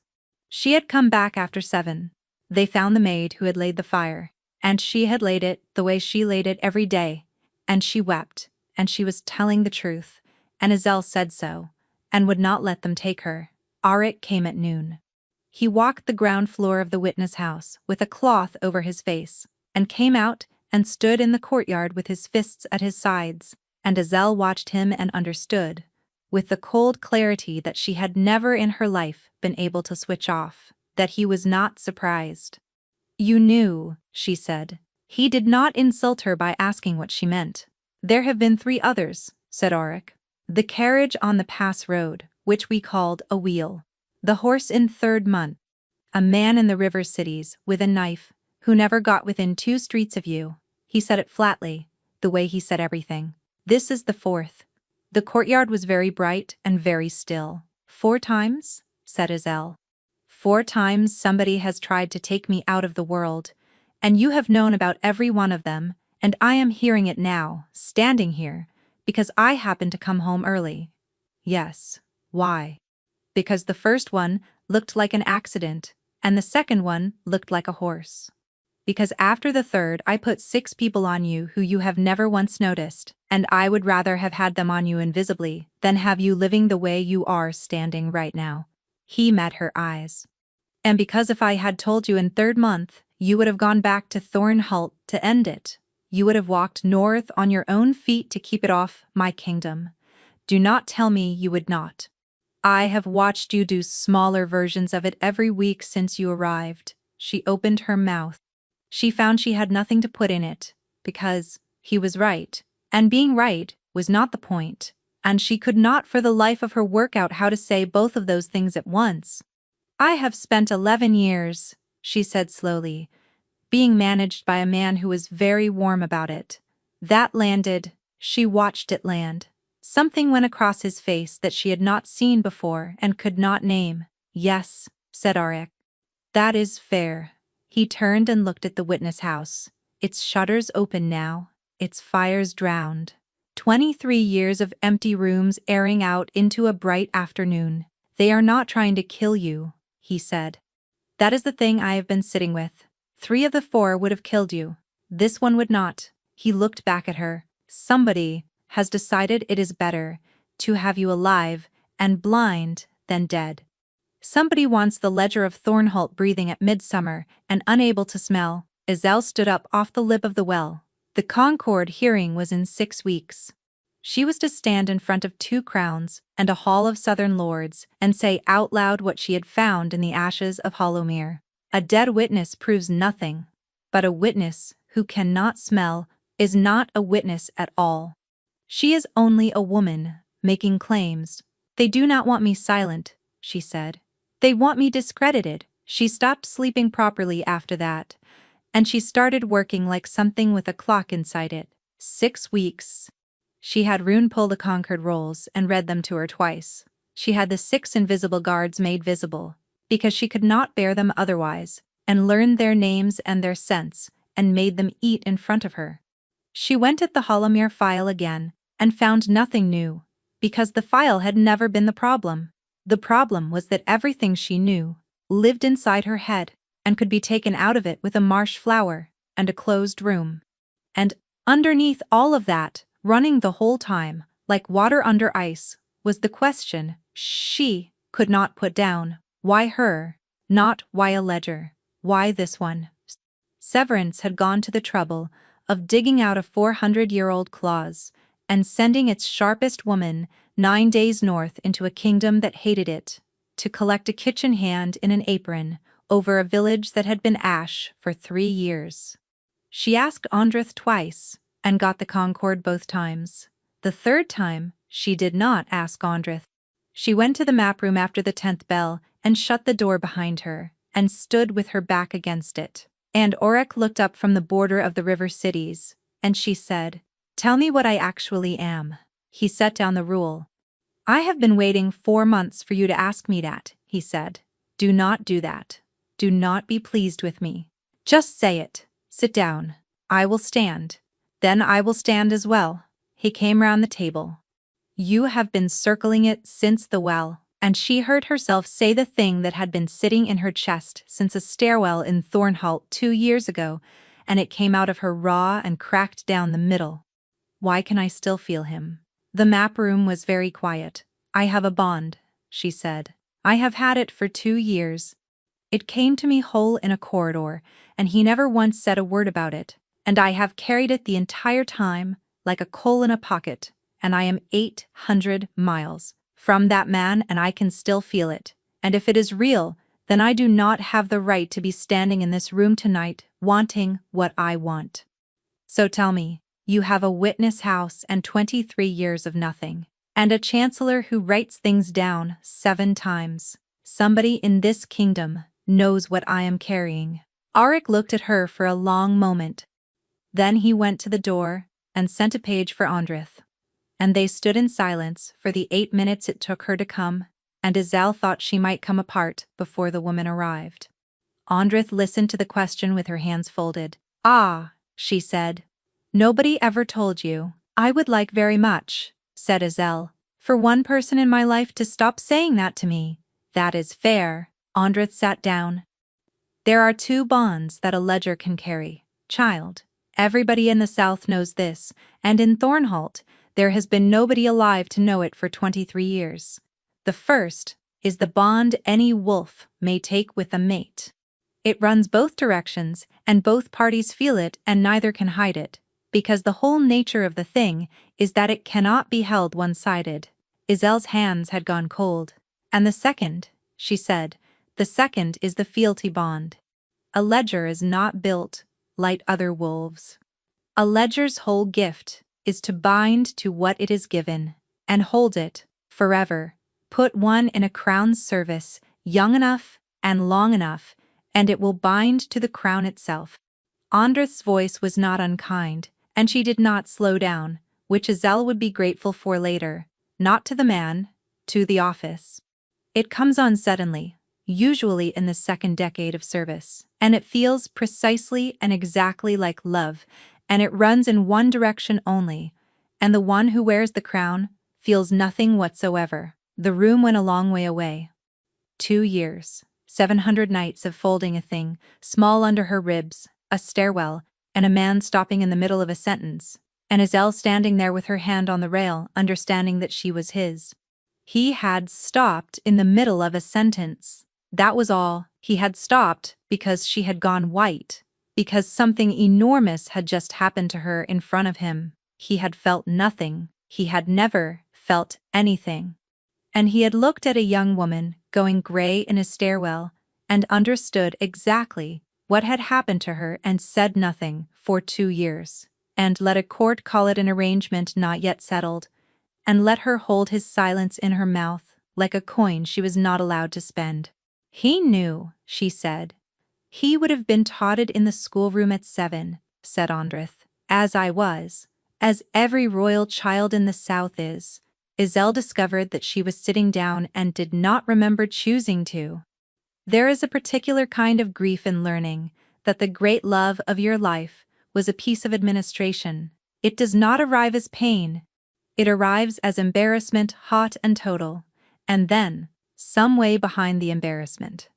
She had come back after 7. They found the maid who had laid the fire, and she had laid it the way she laid it every day, and she wept, and she was telling the truth, and Iselle said so, and would not let them take her. Auric came at noon. He walked the ground floor of the witness house with a cloth over his face, and came out and stood in the courtyard with his fists at his sides, and Iselle watched him and understood, with the cold clarity that she had never in her life been able to switch off, that he was not surprised. You knew, she said. He did not insult her by asking what she meant. There have been 3 others, said Auric. The carriage on the pass road, which we called a wheel. The horse in 3rd month. A man in the river cities, with a knife, who never got within 2 streets of you. He said it flatly, the way he said everything. This is the 4th. The courtyard was very bright and very still. 4 times? Said Iselle. 4 times somebody has tried to take me out of the world, and you have known about every one of them, and I am hearing it now, standing here, because I happened to come home early. Yes. Why? Because the first one looked like an accident, and the second one looked like a horse. Because after the 3rd I put 6 people on you who you have never once noticed, and I would rather have had them on you invisibly than have you living the way you are standing right now. He met her eyes. And because if I had told you in 3rd month, you would have gone back to Thornholt to end it. You would have walked north on your own feet to keep it off my kingdom. Do not tell me you would not. I have watched you do smaller versions of it every week since you arrived. She opened her mouth. She found she had nothing to put in it, because he was right, and being right was not the point, and she could not for the life of her work out how to say both of those things at once. I have spent 11 years, she said slowly, being managed by a man who was very warm about it. That landed, she watched it land. Something went across his face that she had not seen before and could not name. Yes, said Auric. That is fair. He turned and looked at the witness house. Its shutters open now, its fires drowned. 23 years of empty rooms airing out into a bright afternoon. They are not trying to kill you, he said. That is the thing I have been sitting with. 3 of the 4 would have killed you. This one would not. He looked back at her. Somebody has decided it is better to have you alive and blind than dead. Somebody wants the ledger of Thornholt breathing at midsummer and unable to smell. Iselle stood up off the lip of the well. The Concord hearing was in 6 weeks. She was to stand in front of 2 crowns and a hall of southern lords and say out loud what she had found in the ashes of Hollowmere. A dead witness proves nothing, but a witness who cannot smell is not a witness at all. She is only a woman, making claims. They do not want me silent, she said. They want me discredited. She stopped sleeping properly after that, and she started working like something with a clock inside it. 6 weeks. She had Rune pull the Concord rolls and read them to her twice. She had the 6 invisible guards made visible, because she could not bear them otherwise, and learned their names and their scents, and made them eat in front of her. She went at the Hollowmere file again, and found nothing new, because the file had never been the problem. The problem was that everything she knew lived inside her head, and could be taken out of it with a marsh flower and a closed room. And underneath all of that, running the whole time, like water under ice, was the question she could not put down. Why her? Not why a ledger. Why this one? Severance had gone to the trouble of digging out a 400-year-old clause and sending its sharpest woman 9 days north into a kingdom that hated it, to collect a kitchen hand in an apron over a village that had been ash for 3 years. She asked Andrith twice, and got the Concord both times. The 3rd time, she did not ask Andrith. She went to the map room after the 10th bell and shut the door behind her, and stood with her back against it. And Auric looked up from the border of the river cities, and she said, "Tell me what I actually am." He set down the rule. "I have been waiting 4 months for you to ask me that," he said. "Do not do that. Do not be pleased with me. Just say it. Sit down. I will stand. Then I will stand as well." He came round the table. "You have been circling it since the well." And she heard herself say the thing that had been sitting in her chest since a stairwell in Thornholt 2 years ago, and it came out of her raw and cracked down the middle. "Why can I still feel him?" The map room was very quiet. "I have a bond," she said. "I have had it for 2 years. It came to me whole in a corridor, and he never once said a word about it, and I have carried it the entire time, like a coal in a pocket, and I am 800 miles from that man, and I can still feel it. And if it is real, then I do not have the right to be standing in this room tonight, wanting what I want. So tell me, you have a witness house and 23 years of nothing, and a chancellor who writes things down 7 times. Somebody in this kingdom knows what I am carrying." Auric looked at her for a long moment. Then he went to the door and sent a page for Andrith. And they stood in silence for the 8 minutes it took her to come, and Iselle thought she might come apart before the woman arrived. Andrith listened to the question with her hands folded. "Ah," she said. "Nobody ever told you." "I would like very much," said Iselle, "for one person in my life to stop saying that to me." "That is fair." Andrith sat down. "There are 2 bonds that a ledger can carry, child. Everybody in the South knows this, and in Thornholt, there has been nobody alive to know it for 23 years. The first is the bond any wolf may take with a mate. It runs both directions, and both parties feel it, and neither can hide it, because the whole nature of the thing is that it cannot be held one-sided." Iselle's hands had gone cold. "And the second," she said, "the second is the fealty bond. A ledger is not built like other wolves. A ledger's whole gift is to bind to what it is given, and hold it forever. Put one in a crown's service young enough and long enough, and it will bind to the crown itself. Andrith's voice was not unkind, and she did not slow down, which Azel would be grateful for later, not to the man, to the office. It comes on suddenly, usually in the second decade of service, and it feels precisely and exactly like love, and it runs in one direction only, and the one who wears the crown feels nothing whatsoever. The room went a long way away. 2 years, 700 nights of folding a thing, small under her ribs, a stairwell, and a man stopping in the middle of a sentence, and Azel standing there with her hand on the rail, understanding that she was his. He had stopped in the middle of a sentence. That was all. He had stopped because she had gone white, because something enormous had just happened to her in front of him. He had felt nothing. He had never felt anything. And he had looked at a young woman going gray in a stairwell and understood exactly what had happened to her and said nothing for 2 years, and let a court call it an arrangement not yet settled, and let her hold his silence in her mouth like a coin she was not allowed to spend. He knew, she said. He would have been taught it in the schoolroom at 7, said Andrith, as I was, as every royal child in the South is. Azel discovered that she was sitting down and did not remember choosing to. There is a particular kind of grief in learning that the great love of your life was a piece of administration. It does not arrive as pain. It arrives as embarrassment, hot and total, and then, some way behind the embarrassment,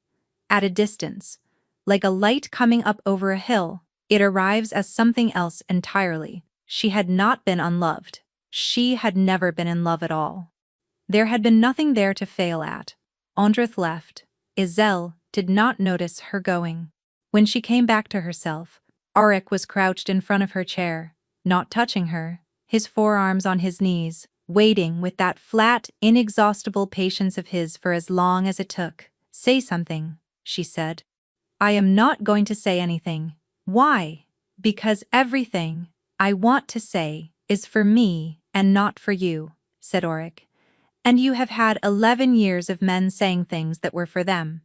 at a distance, like a light coming up over a hill, it arrives as something else entirely. She had not been unloved. She had never been in love at all. There had been nothing there to fail at. Andrith left. Azel did not notice her going. When she came back to herself, Auric was crouched in front of her chair, not touching her, his forearms on his knees, waiting with that flat, inexhaustible patience of his for as long as it took. Say something, she said. I am not going to say anything. Why? Because everything I want to say is for me and not for you, said Auric. And you have had 11 years of men saying things that were for them.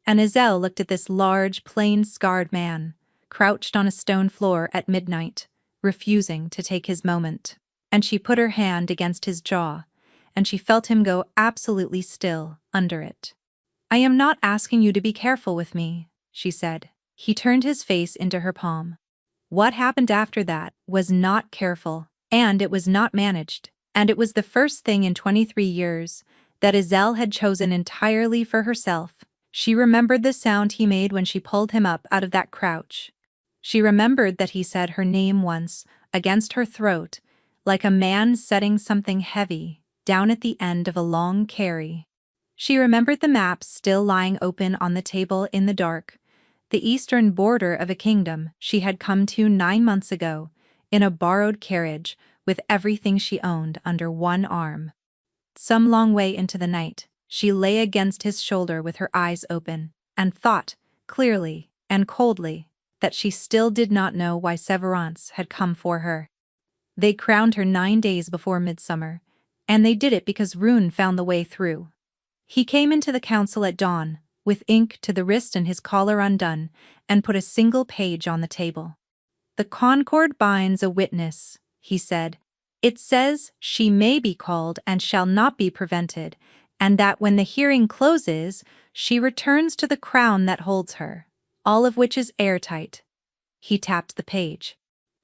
And Azel looked at this large, plain, scarred man, crouched on a stone floor at midnight, refusing to take his moment. And she put her hand against his jaw, and she felt him go absolutely still under it. I am not asking you to be careful with me, she said. He turned his face into her palm. What happened after that was not careful, and it was not managed, and it was the first thing in 23 years that Azel had chosen entirely for herself. She remembered the sound he made when she pulled him up out of that crouch. She remembered that he said her name once, against her throat, like a man setting something heavy down at the end of a long carry. She remembered the map still lying open on the table in the dark, the eastern border of a kingdom she had come to 9 months ago, in a borrowed carriage with everything she owned under one arm. Some long way into the night, she lay against his shoulder with her eyes open, and thought, clearly and coldly, that she still did not know why Severance had come for her. They crowned her 9 days before midsummer, and they did it because Rune found the way through. He came into the council at dawn, with ink to the wrist and his collar undone, and put a single page on the table. The Concord binds a witness, he said. It says she may be called and shall not be prevented, and that when the hearing closes, she returns to the crown that holds her, all of which is airtight. He tapped the page.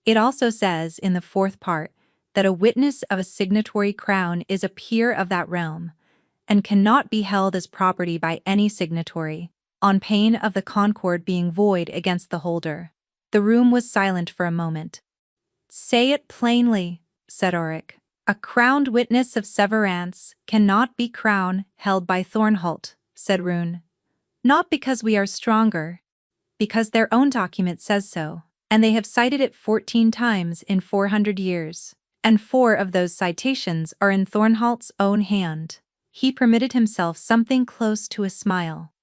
It also says in the 4th part that a witness of a signatory crown is a peer of that realm, and cannot be held as property by any signatory, on pain of the concord being void against the holder. The room was silent for a moment. Say it plainly, said Auric. A crowned witness of Severance cannot be crown held by Thornholt, said Rune. Not because we are stronger, because their own document says so, and they have cited it 14 times in 400 years, and 4 of those citations are in Thornholt's own hand. He permitted himself something close to a smile.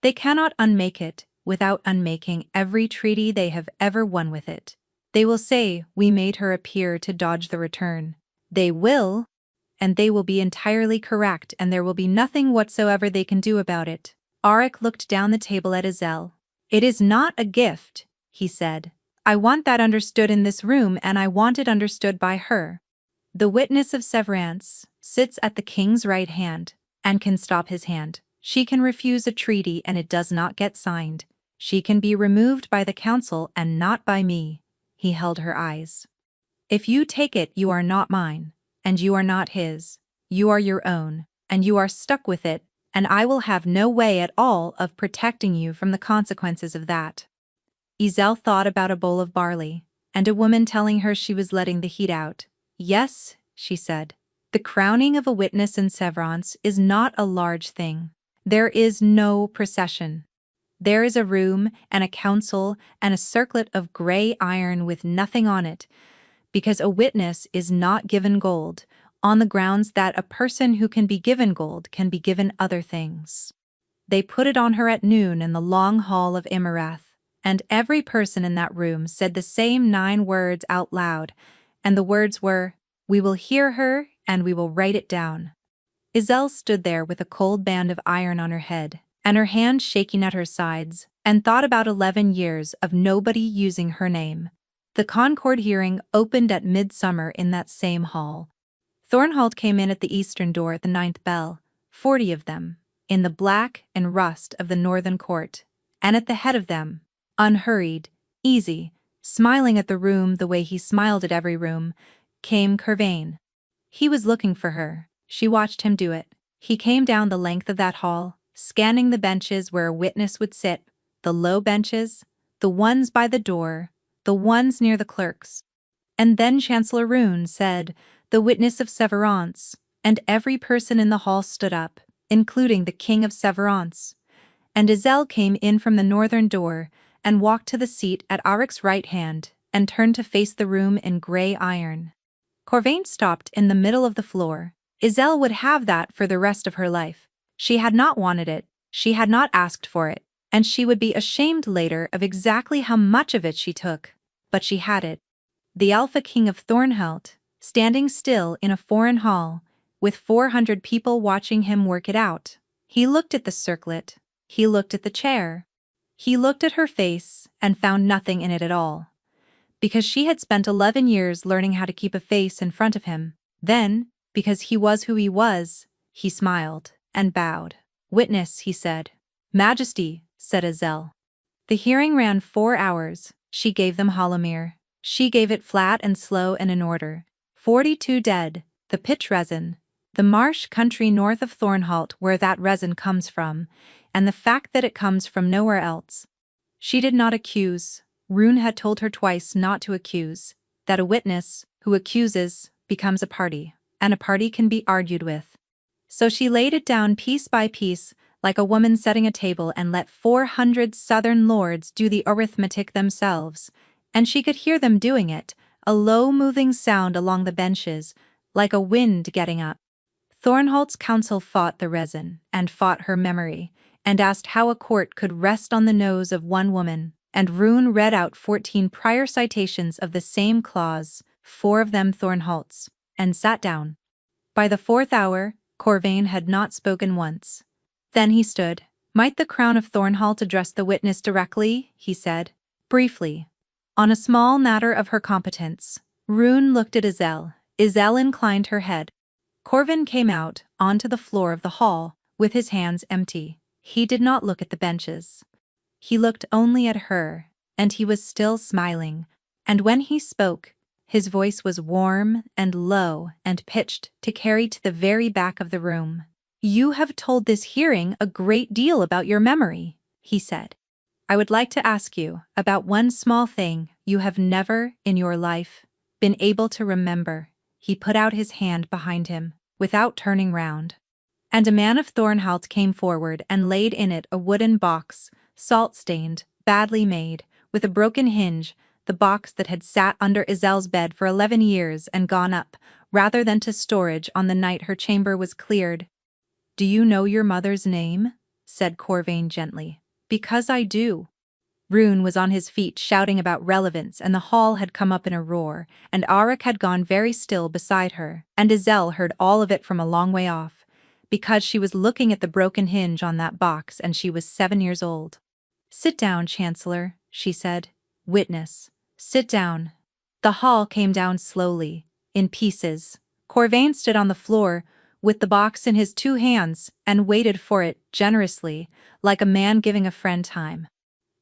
They cannot unmake it without unmaking every treaty they have ever won with it. They will say we made her appear to dodge the return. They will, and they will be entirely correct, and there will be nothing whatsoever they can do about it. Auric looked down the table at Izel. "It is not a gift," he said. "I want that understood in this room, and I want it understood by her. The witness of severance sits at the king's right hand and can stop his hand. She can refuse a treaty and it does not get signed. She can be removed by the council and not by me." He held her eyes. "If you take it, you are not mine, and you are not his. You are your own, and you are stuck with it, and I will have no way at all of protecting you from the consequences of that." Izel thought about a bowl of barley, and a woman telling her she was letting the heat out. "Yes," she said, "the crowning of a witness in severance is not a large thing. There is no procession. There is a room and a council and a circlet of gray iron with nothing on it, because a witness is not given gold, on the grounds that a person who can be given gold can be given other things. They put it on her at noon in the long hall of Imarath, and every person in that room said the same 9 words out loud, and the words were, 'We will hear her, and we will write it down.'" Izel stood there with a cold band of iron on her head, and her hand shaking at her sides, and thought about 11 years of nobody using her name. The Concord hearing opened at midsummer in that same hall. Thornholt came in at the eastern door at the 9th bell, 40 of them, in the black and rust of the northern court, and at the head of them, unhurried, easy, smiling at the room the way he smiled at every room, came Corvain. He was looking for her. She watched him do it. He came down the length of that hall, scanning the benches where a witness would sit, the low benches, the ones by the door, the ones near the clerks. And then Chancellor Roon said, "The witness of severance," and every person in the hall stood up, including the king of severance. And Izel came in from the northern door and walked to the seat at Auric's right hand and turned to face the room in gray iron. Corvain stopped in the middle of the floor. Izel would have that for the rest of her life. She had not wanted it, she had not asked for it, and she would be ashamed later of exactly how much of it she took. But she had it. The Alpha King of Thornholt, standing still in a foreign hall, with 400 people watching him work it out. He looked at the circlet, he looked at the chair. He looked at her face and found nothing in it at all. Because she had spent 11 years learning how to keep a face in front of him. Then, because he was who he was, he smiled and bowed. "Witness," he said. "Majesty," said Izel. The hearing ran 4 hours. She gave them Holomere. She gave it flat and slow and in order. 42 dead, the pitch resin, the marsh country north of Thornholt where that resin comes from, and the fact that it comes from nowhere else. She did not accuse. Roon had told her twice not to accuse, that a witness who accuses becomes a party, and a party can be argued with. So she laid it down piece by piece, like a woman setting a table, and let 400 southern lords do the arithmetic themselves, and she could hear them doing it, a low moving sound along the benches, like a wind getting up. Thornholt's council fought the resin, and fought her memory, and asked how a court could rest on the nose of one woman, and Roon read out 14 prior citations of the same clause, 4 of them Thornholt's, and sat down. By the 4th hour, Corvain had not spoken once. Then he stood. "Might the Crown of Thornholt address the witness directly?" he said, briefly. On a small matter of her competence. Roon looked at Izel. Izel inclined her head. Corvain came out onto the floor of the hall, with his hands empty. He did not look at the benches. He looked only at her, and he was still smiling, and when he spoke, his voice was warm and low and pitched to carry to the very back of the room. "You have told this hearing a great deal about your memory," he said. "I would like to ask you about one small thing you have never, in your life, been able to remember." He put out his hand behind him, without turning round. And a man of Thornholt came forward and laid in it a wooden box, salt-stained, badly made, with a broken hinge, the box that had sat under Izel's bed for 11 years and gone up, rather than to storage on the night her chamber was cleared. "Do you know your mother's name?" said Corvain gently. "Because I do." Roon was on his feet shouting about relevance, and the hall had come up in a roar, and Auric had gone very still beside her, and Izel heard all of it from a long way off. because she was looking at the broken hinge on that box and she was 7 years old. "Sit down, Chancellor," she said. "Witness, sit down." The hall came down slowly, in pieces. Corvain stood on the floor, with the box in his 2 hands, and waited for it generously, like a man giving a friend time.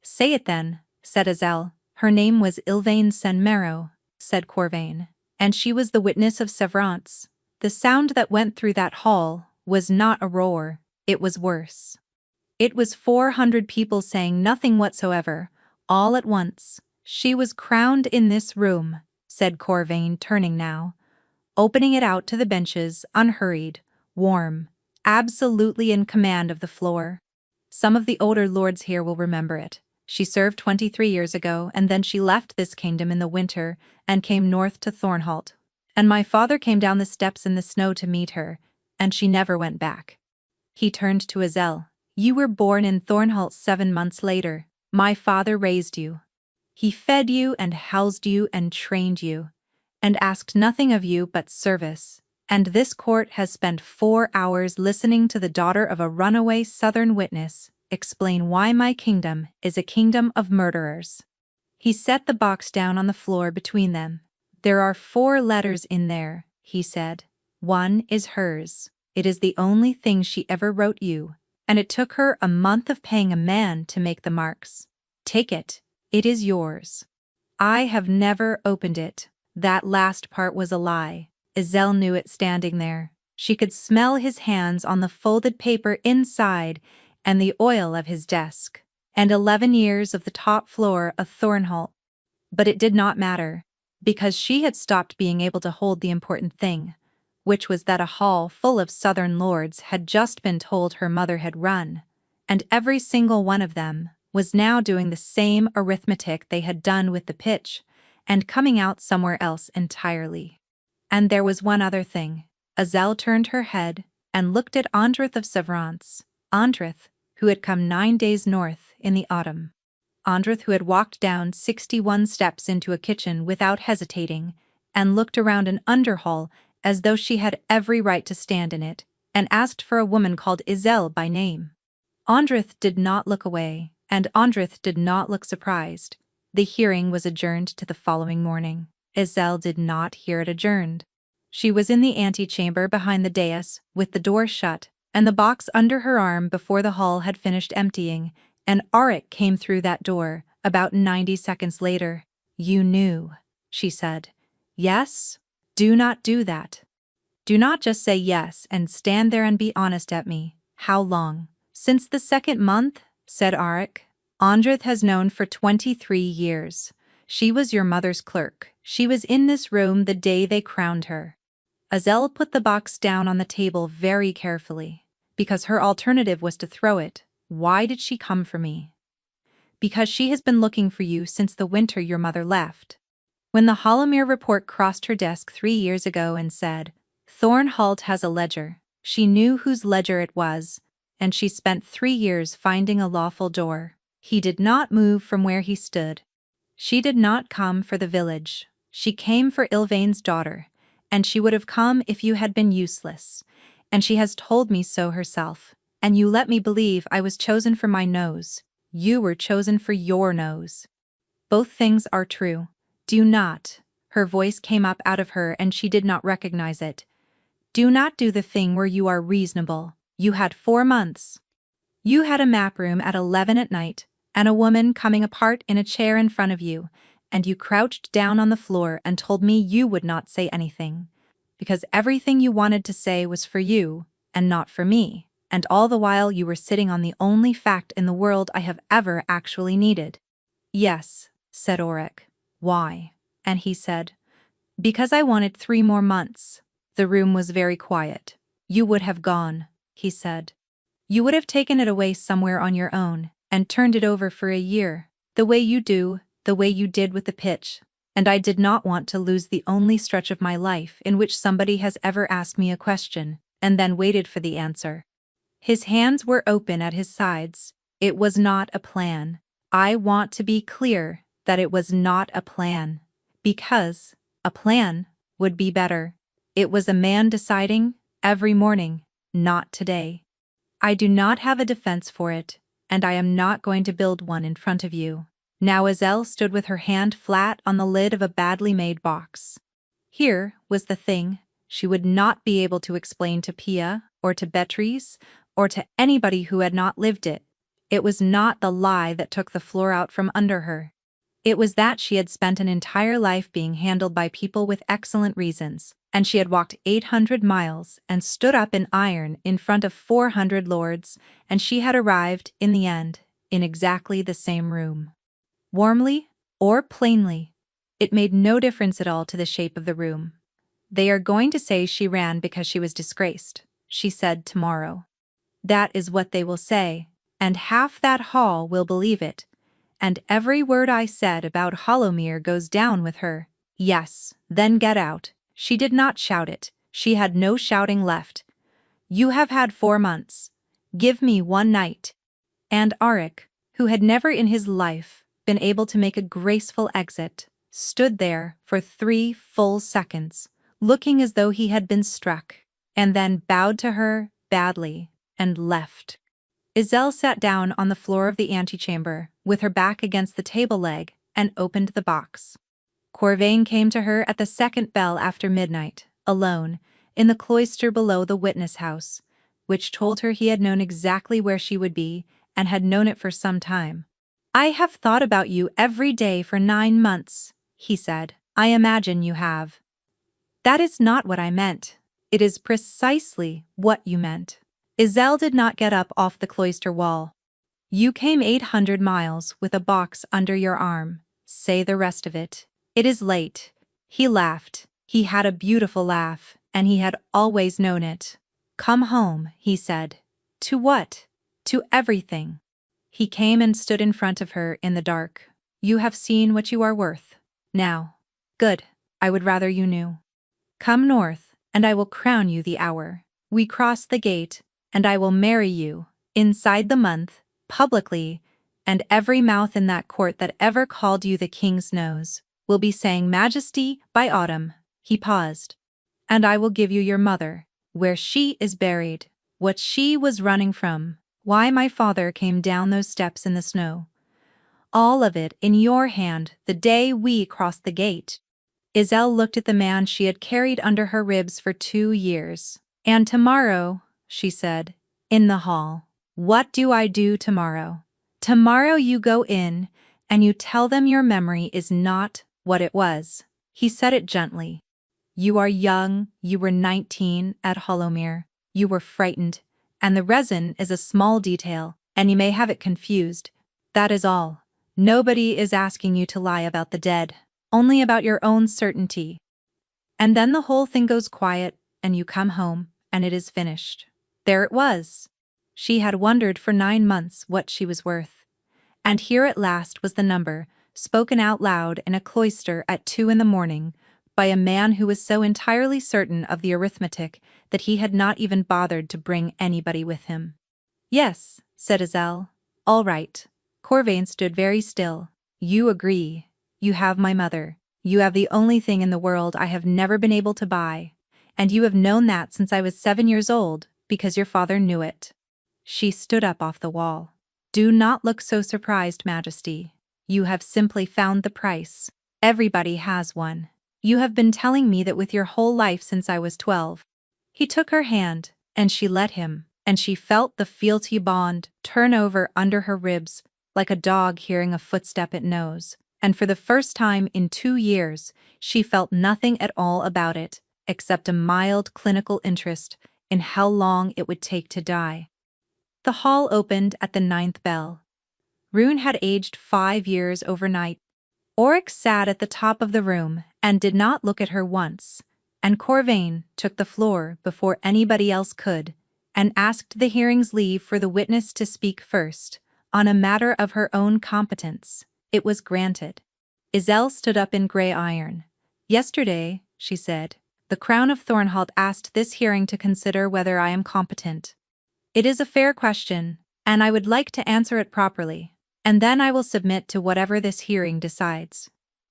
"Say it then," said Azel. "Her name was Ylvain Senmero," said Corvain, "and she was the witness of severance." The sound that went through that hall was not a roar, it was worse. It was 400 people saying nothing whatsoever, all at once. "She was crowned in this room," said Corvain, turning now, opening it out to the benches, unhurried, warm, absolutely in command of the floor. "Some of the older lords here will remember it. She served 23 years ago, and then she left this kingdom in the winter and came north to Thornholt. And my father came down the steps in the snow to meet her, and she never went back." He turned to Azel. "You were born in Thornholt 7 months later. My father raised you. He fed you and housed you and trained you, and asked nothing of you but service. And this court has spent 4 hours listening to the daughter of a runaway southern witness explain why my kingdom is a kingdom of murderers." He set the box down on the floor between them. "There are 4 letters in there," he said. "One is hers. It is the only thing she ever wrote you, and it took her a month of paying a man to make the marks. Take it. It is yours." "I have never opened it." That last part was a lie. Azel knew it standing there. She could smell his hands on the folded paper inside and the oil of his desk, and 11 years of the top floor of Thornholt. But it did not matter, because she had stopped being able to hold the important thing, which was that a hall full of southern lords had just been told her mother had run, and every single one of them was now doing the same arithmetic they had done with the pitch, and coming out somewhere else entirely. And there was one other thing. Azel turned her head and looked at Andrith of Severance, Andrith, who had come 9 days north in the autumn. Andrith, who had walked down 61 steps into a kitchen without hesitating, and looked around an underhall as though she had every right to stand in it, and asked for a woman called Azel by name. Andrith did not look away, and Andrith did not look surprised. The hearing was adjourned to the following morning. Azel did not hear it adjourned. She was in the antechamber behind the dais, with the door shut, and the box under her arm before the hall had finished emptying, and Auric came through that door, about 90 seconds later. "You knew," she said. "Yes? Do not do that. Do not just say yes and stand there and be honest at me. How long?" "Since the 2nd month," said Auric. "Andrith has known for 23 years. She was your mother's clerk. She was in this room the day they crowned her." Azel put the box down on the table very carefully, because her alternative was to throw it. "Why did she come for me?" "Because she has been looking for you since the winter your mother left. When the Hollomere report crossed her desk 3 years ago and said, 'Thornholt has a ledger,' she knew whose ledger it was, and she spent 3 years finding a lawful door. He did not move from where he stood. She did not come for the village. She came for Ylvain's daughter, and she would have come if you had been useless, and she has told me so herself, and you let me believe I was chosen for my nose. You were chosen for your nose. Both things are true. Do not," her voice came up out of her and she did not recognize it, "do not do the thing where you are reasonable. You had 4 months. You had a map room at 11 at night, and a woman coming apart in a chair in front of you, and you crouched down on the floor and told me you would not say anything, because everything you wanted to say was for you, and not for me, and all the while you were sitting on the only fact in the world I have ever actually needed." "Yes," said Auric. "Why?" And he said, "Because I wanted 3 more months." The room was very quiet. "You would have gone," he said. "You would have taken it away somewhere on your own, and turned it over for a year, the way you did with the pitch, and I did not want to lose the only stretch of my life in which somebody has ever asked me a question, and then waited for the answer." His hands were open at his sides. "It was not a plan. I want to be clear that it was not a plan, because a plan would be better. It was a man deciding, every morning, Not today. I do not have a defense for it, and I am not going to build one in front of you. Now Azelle stood with her hand flat on the lid of a badly made box. Here was the thing: she would not be able to explain to Pia, or to Beatrice, or to anybody who had not lived it. It was not the lie that took the floor out from under her. It was that she had spent an entire life being handled by people with excellent reasons, and she had walked 800 miles and stood up in iron in front of 400 lords, and she had arrived, in the end, in exactly the same room. Warmly or plainly, it made no difference at all to the shape of the room. They are going to say she ran because she was disgraced, she said tomorrow. That is what they will say, and half that hall will believe it. And every word I said about Hollowmere goes down with her. Yes, then get out. She did not shout it. She had no shouting left. You have had 4 months. Give me 1 night. And Arik, who had never in his life been able to make a graceful exit, stood there for 3 full seconds, looking as though he had been struck, and then bowed to her badly and left. Azelle sat down on the floor of the antechamber, with her back against the table leg, and opened the box. Corvain came to her at the second bell after midnight, alone, in the cloister below the witness house, which told her he had known exactly where she would be, and had known it for some time. I have thought about you every day for 9 months, he said. I imagine you have. That is not what I meant. It is precisely what you meant. Azelle did not get up off the cloister wall. You came 800 miles with a box under your arm. Say the rest of it. It is late. He laughed. He had a beautiful laugh, and he had always known it. Come home, he said. To what? To everything. He came and stood in front of her in the dark. You have seen what you are worth. Now. Good. I would rather you knew. Come north, and I will crown you the hour. We cross the gate, and I will marry you, inside the month, publicly, and every mouth in that court that ever called you the king's nose will be saying Majesty by autumn. He paused. And I will give you your mother, where she is buried, what she was running from, why my father came down those steps in the snow. All of it in your hand the day we crossed the gate. Azelle looked at the man she had carried under her ribs for 2 years. And tomorrow, she said, in the hall. What do I do tomorrow? Tomorrow you go in, and you tell them your memory is not what it was. He said it gently. You are young, you were 19 at Hollowmere. You were frightened, and the resin is a small detail, and you may have it confused. That is all. Nobody is asking you to lie about the dead, only about your own certainty. And then the whole thing goes quiet, and you come home, and it is finished. There it was. She had wondered for 9 months what she was worth. And here at last was the number, spoken out loud in a cloister at 2 in the morning, by a man who was so entirely certain of the arithmetic that he had not even bothered to bring anybody with him. Yes, said Azelle. All right. Corvain stood very still. You agree. You have my mother. You have the only thing in the world I have never been able to buy. And you have known that since I was 7 years old, because your father knew it. She stood up off the wall. Do not look so surprised, Majesty. You have simply found the price. Everybody has one. You have been telling me that with your whole life since I was 12. He took her hand, and she let him, and she felt the fealty bond turn over under her ribs like a dog hearing a footstep it knows, and for the first time in 2 years she felt nothing at all about it, except a mild clinical interest in how long it would take to die. The hall opened at the 9th bell. Rune had aged 5 years overnight. Oryx sat at the top of the room and did not look at her once, and Corvain took the floor before anybody else could, and asked the hearing's leave for the witness to speak first, on a matter of her own competence. It was granted. Azelle stood up in grey iron. Yesterday, she said, the Crown of Thornhold asked this hearing to consider whether I am competent. It is a fair question, and I would like to answer it properly, and then I will submit to whatever this hearing decides.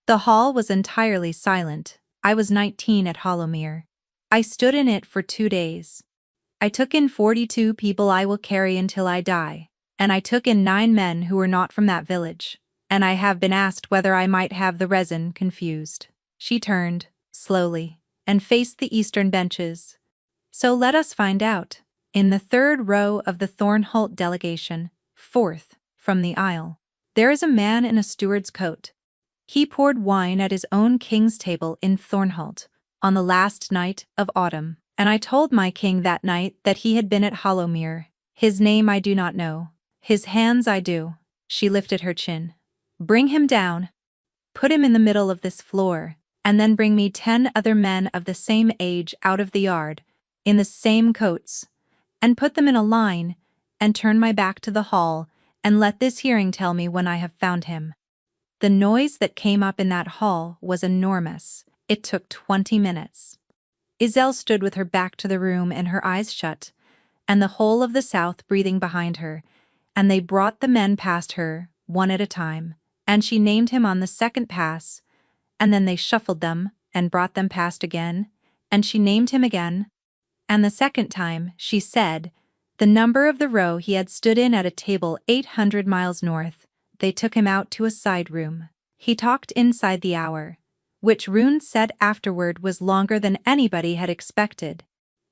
The hall was entirely silent. I was 19 at Hollowmere. I stood in it for 2 days. I took in 42 people I will carry until I die, and I took in 9 men who were not from that village, and I have been asked whether I might have the resin confused. She turned, slowly, and faced the eastern benches. So let us find out. In the third row of the Thornholt delegation, fourth from the aisle, there is a man in a steward's coat. He poured wine at his own king's table in Thornholt, on the last night of autumn, and I told my king that night that he had been at Hollowmere. His name I do not know. His hands I do. She lifted her chin. Bring him down. Put him in the middle of this floor, and then bring me 10 other men of the same age out of the yard, in the same coats, and put them in a line, and turn my back to the hall, and let this hearing tell me when I have found him. The noise that came up in that hall was enormous. It took 20 minutes. Iselle stood with her back to the room and her eyes shut, and the whole of the South breathing behind her, and they brought the men past her, one at a time, and she named him on the second pass, and then they shuffled them, and brought them past again, and she named him again, and the second time, she said, the number of the row he had stood in at a table 800 miles north. They took him out to a side room. He talked inside the hour, which Rune said afterward was longer than anybody had expected.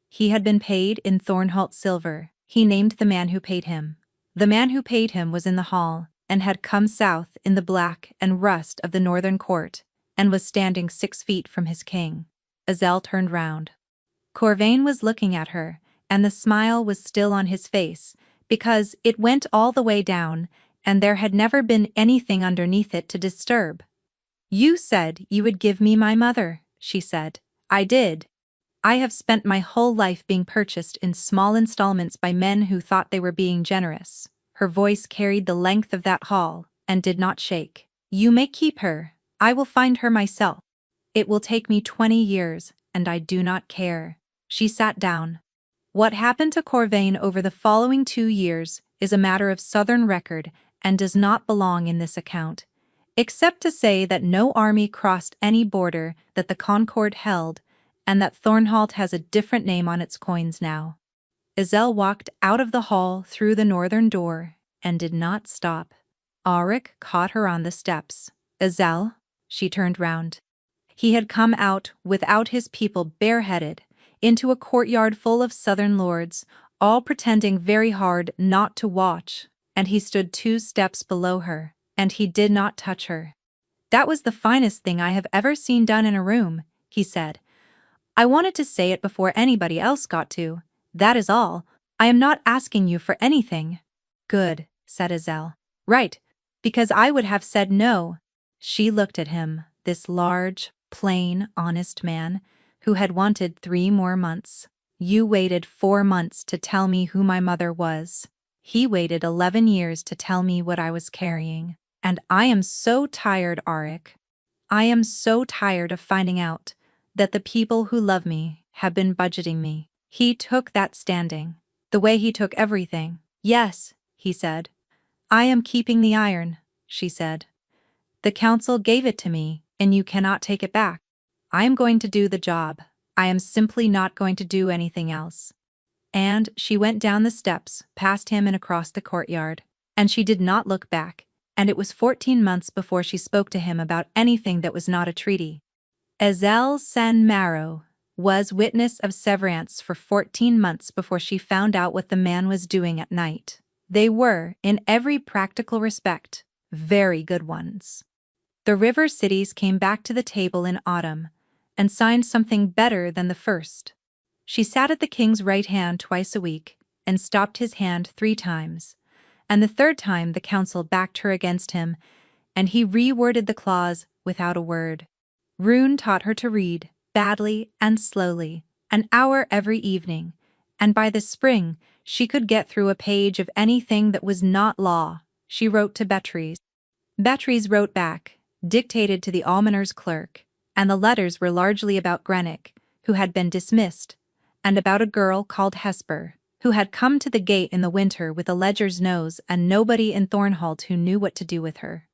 He had been paid in Thornholt silver. He named the man who paid him. The man who paid him was in the hall, and had come south in the black and rust of the northern court, and was standing 6 feet from his king. Iselle turned round. Corvain was looking at her, and the smile was still on his face, because it went all the way down, and there had never been anything underneath it to disturb. You said you would give me my mother, she said. I did. I have spent my whole life being purchased in small installments by men who thought they were being generous. Her voice carried the length of that hall, and did not shake. You may keep her. I will find her myself. It will take me 20 years, and I do not care. She sat down. What happened to Corvain over the following 2 years is a matter of southern record and does not belong in this account, except to say that no army crossed any border that the Concord held, and that Thornholt has a different name on its coins now. Iselle walked out of the hall through the northern door, and did not stop. Auric caught her on the steps. Iselle? She turned round. He had come out without his people bareheaded, into a courtyard full of southern lords, all pretending very hard not to watch, and he stood 2 steps below her, and he did not touch her. That was the finest thing I have ever seen done in a room, he said. I wanted to say it before anybody else got to. That is all. I am not asking you for anything. Good, said Iselle. Right, because I would have said no. She looked at him, this large, plain, honest man, who had wanted 3 more months. You waited 4 months to tell me who my mother was. He waited 11 years to tell me what I was carrying. And I am so tired, Auric. I am so tired of finding out that the people who love me have been budgeting me. He took that standing, the way he took everything. Yes, he said. I am keeping the iron, she said. The council gave it to me, and you cannot take it back. I am going to do the job. I am simply not going to do anything else. And she went down the steps, past him and across the courtyard, and she did not look back, and it was 14 months before she spoke to him about anything that was not a treaty. Iselle Saint-Maro was witness of severance for 14 months before she found out what the man was doing at night. They were, in every practical respect, very good ones. The river cities came back to the table in autumn, and signed something better than the first. She sat at the king's right hand twice a week, and stopped his hand 3 times, and the 3rd time the council backed her against him, and he reworded the clause without a word. Rune taught her to read, badly and slowly, an hour every evening, and by the spring she could get through a page of anything that was not law. She wrote to Beatrice. Beatrice wrote back, dictated to the almoner's clerk, and the letters were largely about Greenock, who had been dismissed, and about a girl called Hesper, who had come to the gate in the winter with a ledger's nose and nobody in Thornholt who knew what to do with her.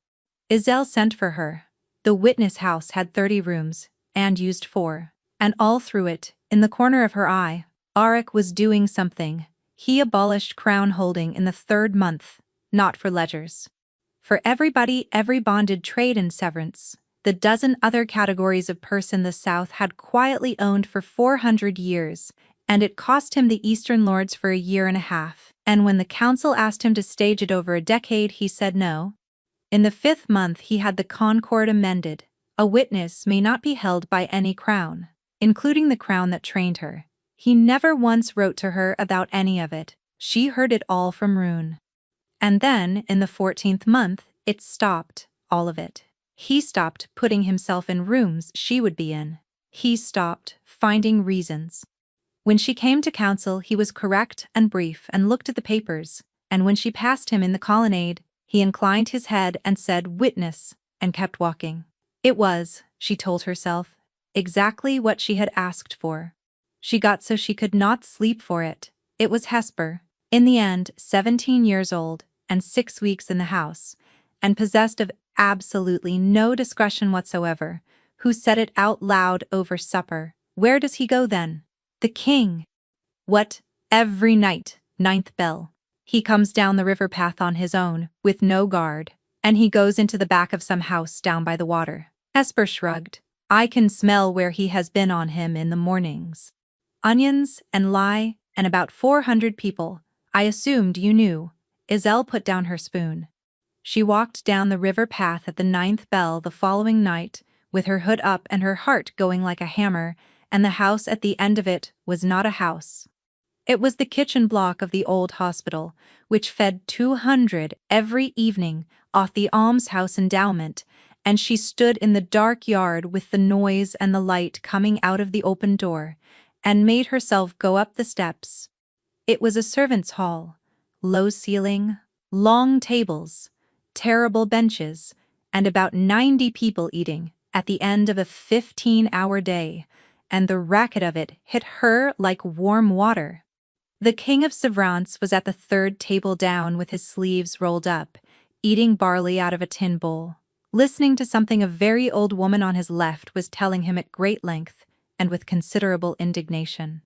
Iselle sent for her. The witness house had 30 rooms, and used 4, and all through it, in the corner of her eye, Auric was doing something. He abolished crown holding in the 3rd month, not for ledgers. For everybody, every bonded trade and severance, the dozen other categories of person the South had quietly owned for 400 years, and it cost him the Eastern lords for a year and a half, and when the council asked him to stage it over a decade he said no. In the 5th month he had the Concord amended. A witness may not be held by any crown, including the crown that trained her. He never once wrote to her about any of it. She heard it all from Rune. And then, in the 14th month, it stopped, all of it. He stopped putting himself in rooms she would be in. He stopped finding reasons. When she came to council, he was correct and brief and looked at the papers, and when she passed him in the colonnade, he inclined his head and said, "Witness," and kept walking. It was, she told herself, exactly what she had asked for. She got so she could not sleep for it. It was Hesper, in the end 17 years old and 6 weeks in the house, and possessed of absolutely no discretion whatsoever, who said it out loud over supper. Where does he go then? The king. What? Every night, 9th bell. He comes down the river path on his own, with no guard, and he goes into the back of some house down by the water. Hesper shrugged. I can smell where he has been on him in the mornings. Onions and lye and about 400 people. I assumed you knew. Iselle put down her spoon. She walked down the river path at the 9th bell the following night, with her hood up and her heart going like a hammer, and the house at the end of it was not a house. It was the kitchen block of the old hospital, which fed 200 every evening off the almshouse endowment, and she stood in the dark yard with the noise and the light coming out of the open door, and made herself go up the steps. It was a servants' hall, low ceiling, long tables, terrible benches, and about 90 people eating at the end of a 15-hour day, and the racket of it hit her like warm water. The King of Severance was at the 3rd table down with his sleeves rolled up, eating barley out of a tin bowl, listening to something a very old woman on his left was telling him at great length and with considerable indignation.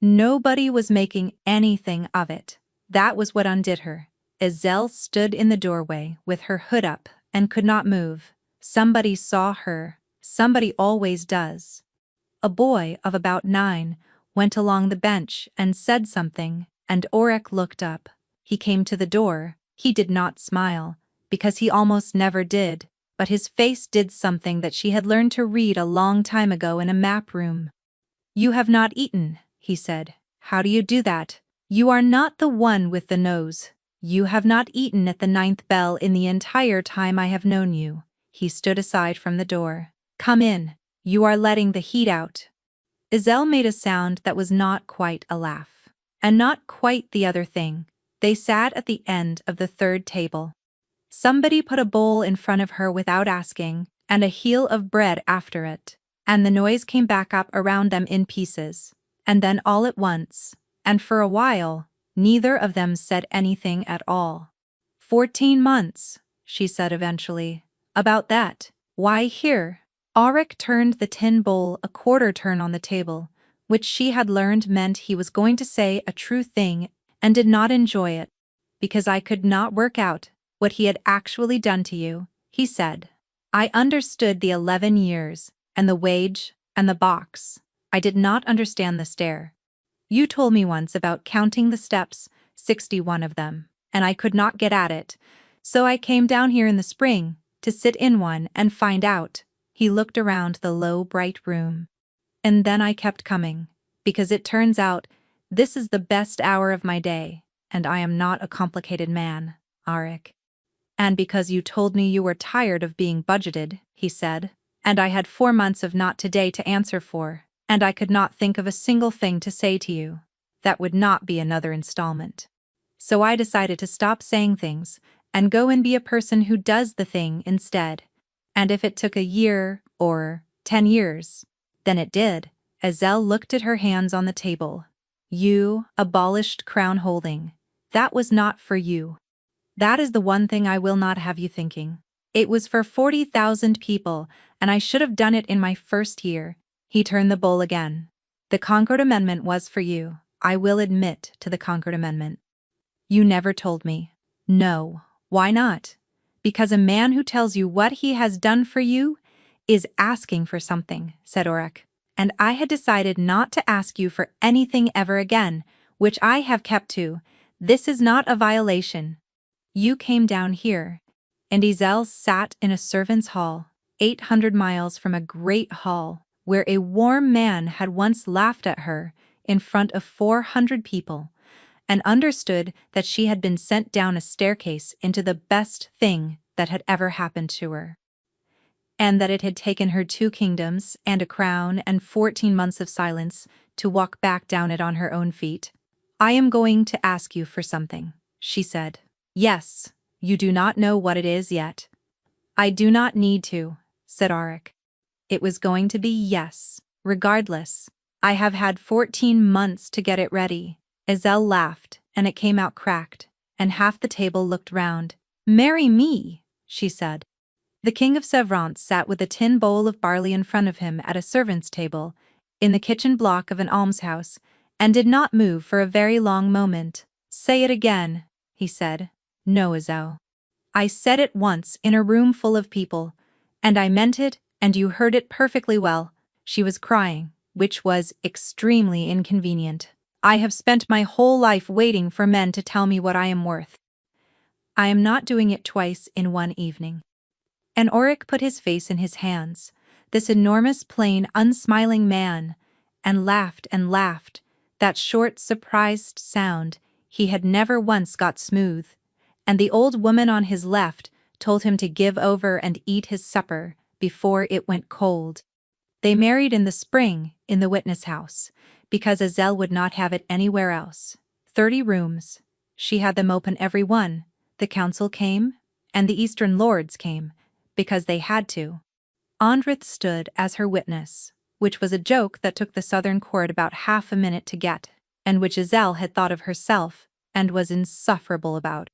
Nobody was making anything of it. That was what undid her. Iselle stood in the doorway with her hood up and could not move. Somebody saw her. Somebody always does. A boy of about 9 went along the bench and said something, and Auric looked up. He came to the door. He did not smile, because he almost never did, but his face did something that she had learned to read a long time ago in a map room. You have not eaten, he said. How do you do that? You are not the one with the nose. You have not eaten at the 9th bell in the entire time I have known you. He stood aside from the door. Come in. You are letting the heat out. Iselle made a sound that was not quite a laugh, and not quite the other thing. They sat at the end of the 3rd table. Somebody put a bowl in front of her without asking, and a heel of bread after it, and the noise came back up around them in pieces, and then all at once, and for a while, neither of them said anything at all. 14 months, she said eventually. About that. Why here? Auric turned the tin bowl a quarter turn on the table, which she had learned meant he was going to say a true thing and did not enjoy it. Because I could not work out what he had actually done to you, he said. I understood the 11 years, and the wage, and the box. I did not understand the stare. You told me once about counting the steps, 61 of them, and I could not get at it, so I came down here in the spring to sit in one and find out. He looked around the low, bright room. And then I kept coming, because it turns out this is the best hour of my day, and I am not a complicated man, Auric. And because you told me you were tired of being budgeted, he said, and I had 4 months of not today to answer for, and I could not think of a single thing to say to you. That would not be another installment. So I decided to stop saying things and go and be a person who does the thing instead. And if it took a year or 10 years, then it did. Iselle looked at her hands on the table. You abolished crown holding. That was not for you. That is the one thing I will not have you thinking. It was for 40,000 people, and I should have done it in my first year. He turned the bowl again. The Concord Amendment was for you. I will admit to the Concord Amendment. You never told me. No. Why not? Because a man who tells you what he has done for you is asking for something, said Oric. And I had decided not to ask you for anything ever again, which I have kept to. This is not a violation. You came down here, and Isel sat in a servants' hall, 800 miles from a great hall, where a warm man had once laughed at her in front of 400 people, and understood that she had been sent down a staircase into the best thing that had ever happened to her, and that it had taken her 2 kingdoms and a crown and 14 months of silence to walk back down it on her own feet. I am going to ask you for something, she said. Yes, you do not know what it is yet. I do not need to, said Auric. It was going to be yes, regardless. I have had 14 months to get it ready. Isel laughed, and it came out cracked, and half the table looked round. Marry me, she said. The king of Sevrance sat with a tin bowl of barley in front of him at a servant's table, in the kitchen block of an almshouse, and did not move for a very long moment. Say it again, he said. No, Isel. I said it once in a room full of people, and I meant it, and you heard it perfectly well. She was crying, which was extremely inconvenient. I have spent my whole life waiting for men to tell me what I am worth. I am not doing it twice in one evening. And Oric put his face in his hands, this enormous, plain, unsmiling man, and laughed, that short, surprised sound he had never once got smooth, and the old woman on his left told him to give over and eat his supper before it went cold. They married in the spring in the witness house, because Isel would not have it anywhere else. 30 rooms. She had them open every one. The council came, and the Eastern lords came, because they had to. Andrith stood as her witness, which was a joke that took the Southern court about half a minute to get, and which Isel had thought of herself and was insufferable about.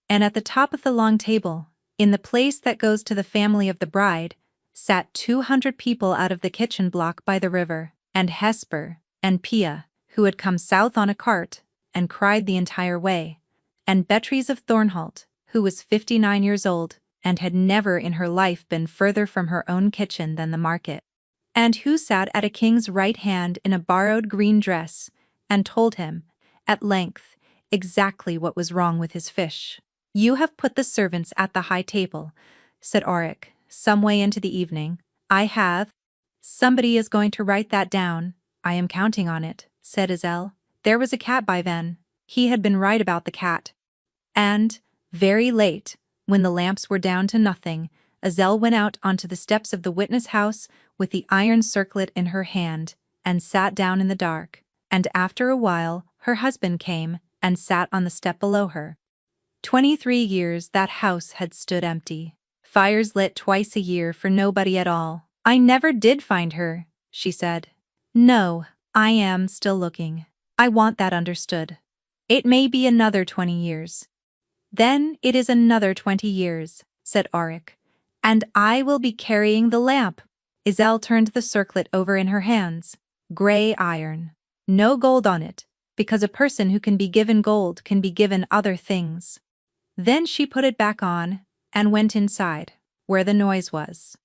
And at the top of the long table, in the place that goes to the family of the bride, sat 200 people out of the kitchen block by the river, and Hesper, and Pia, who had come south on a cart, and cried the entire way, and Beatrice of Thornholt, who was 59 years old, and had never in her life been further from her own kitchen than the market, and who sat at a king's right hand in a borrowed green dress, and told him, at length, exactly what was wrong with his fish. You have put the servants at the high table, said Oric, some way into the evening. I have. Somebody is going to write that down. I am counting on it, said Isel. There was a cat by then. He had been right about the cat. And, very late, when the lamps were down to nothing, Isel went out onto the steps of the witness house with the iron circlet in her hand, and sat down in the dark, and after a while her husband came and sat on the step below her. 23 years that house had stood empty. Fires lit twice a year for nobody at all. I never did find her, she said. No, I am still looking. I want that understood. It may be another 20 years. Then it is another 20 years, said Oric. And I will be carrying the lamp. Isel turned the circlet over in her hands. Grey iron. No gold on it, because a person who can be given gold can be given other things. Then she put it back on, and went inside, where the noise was.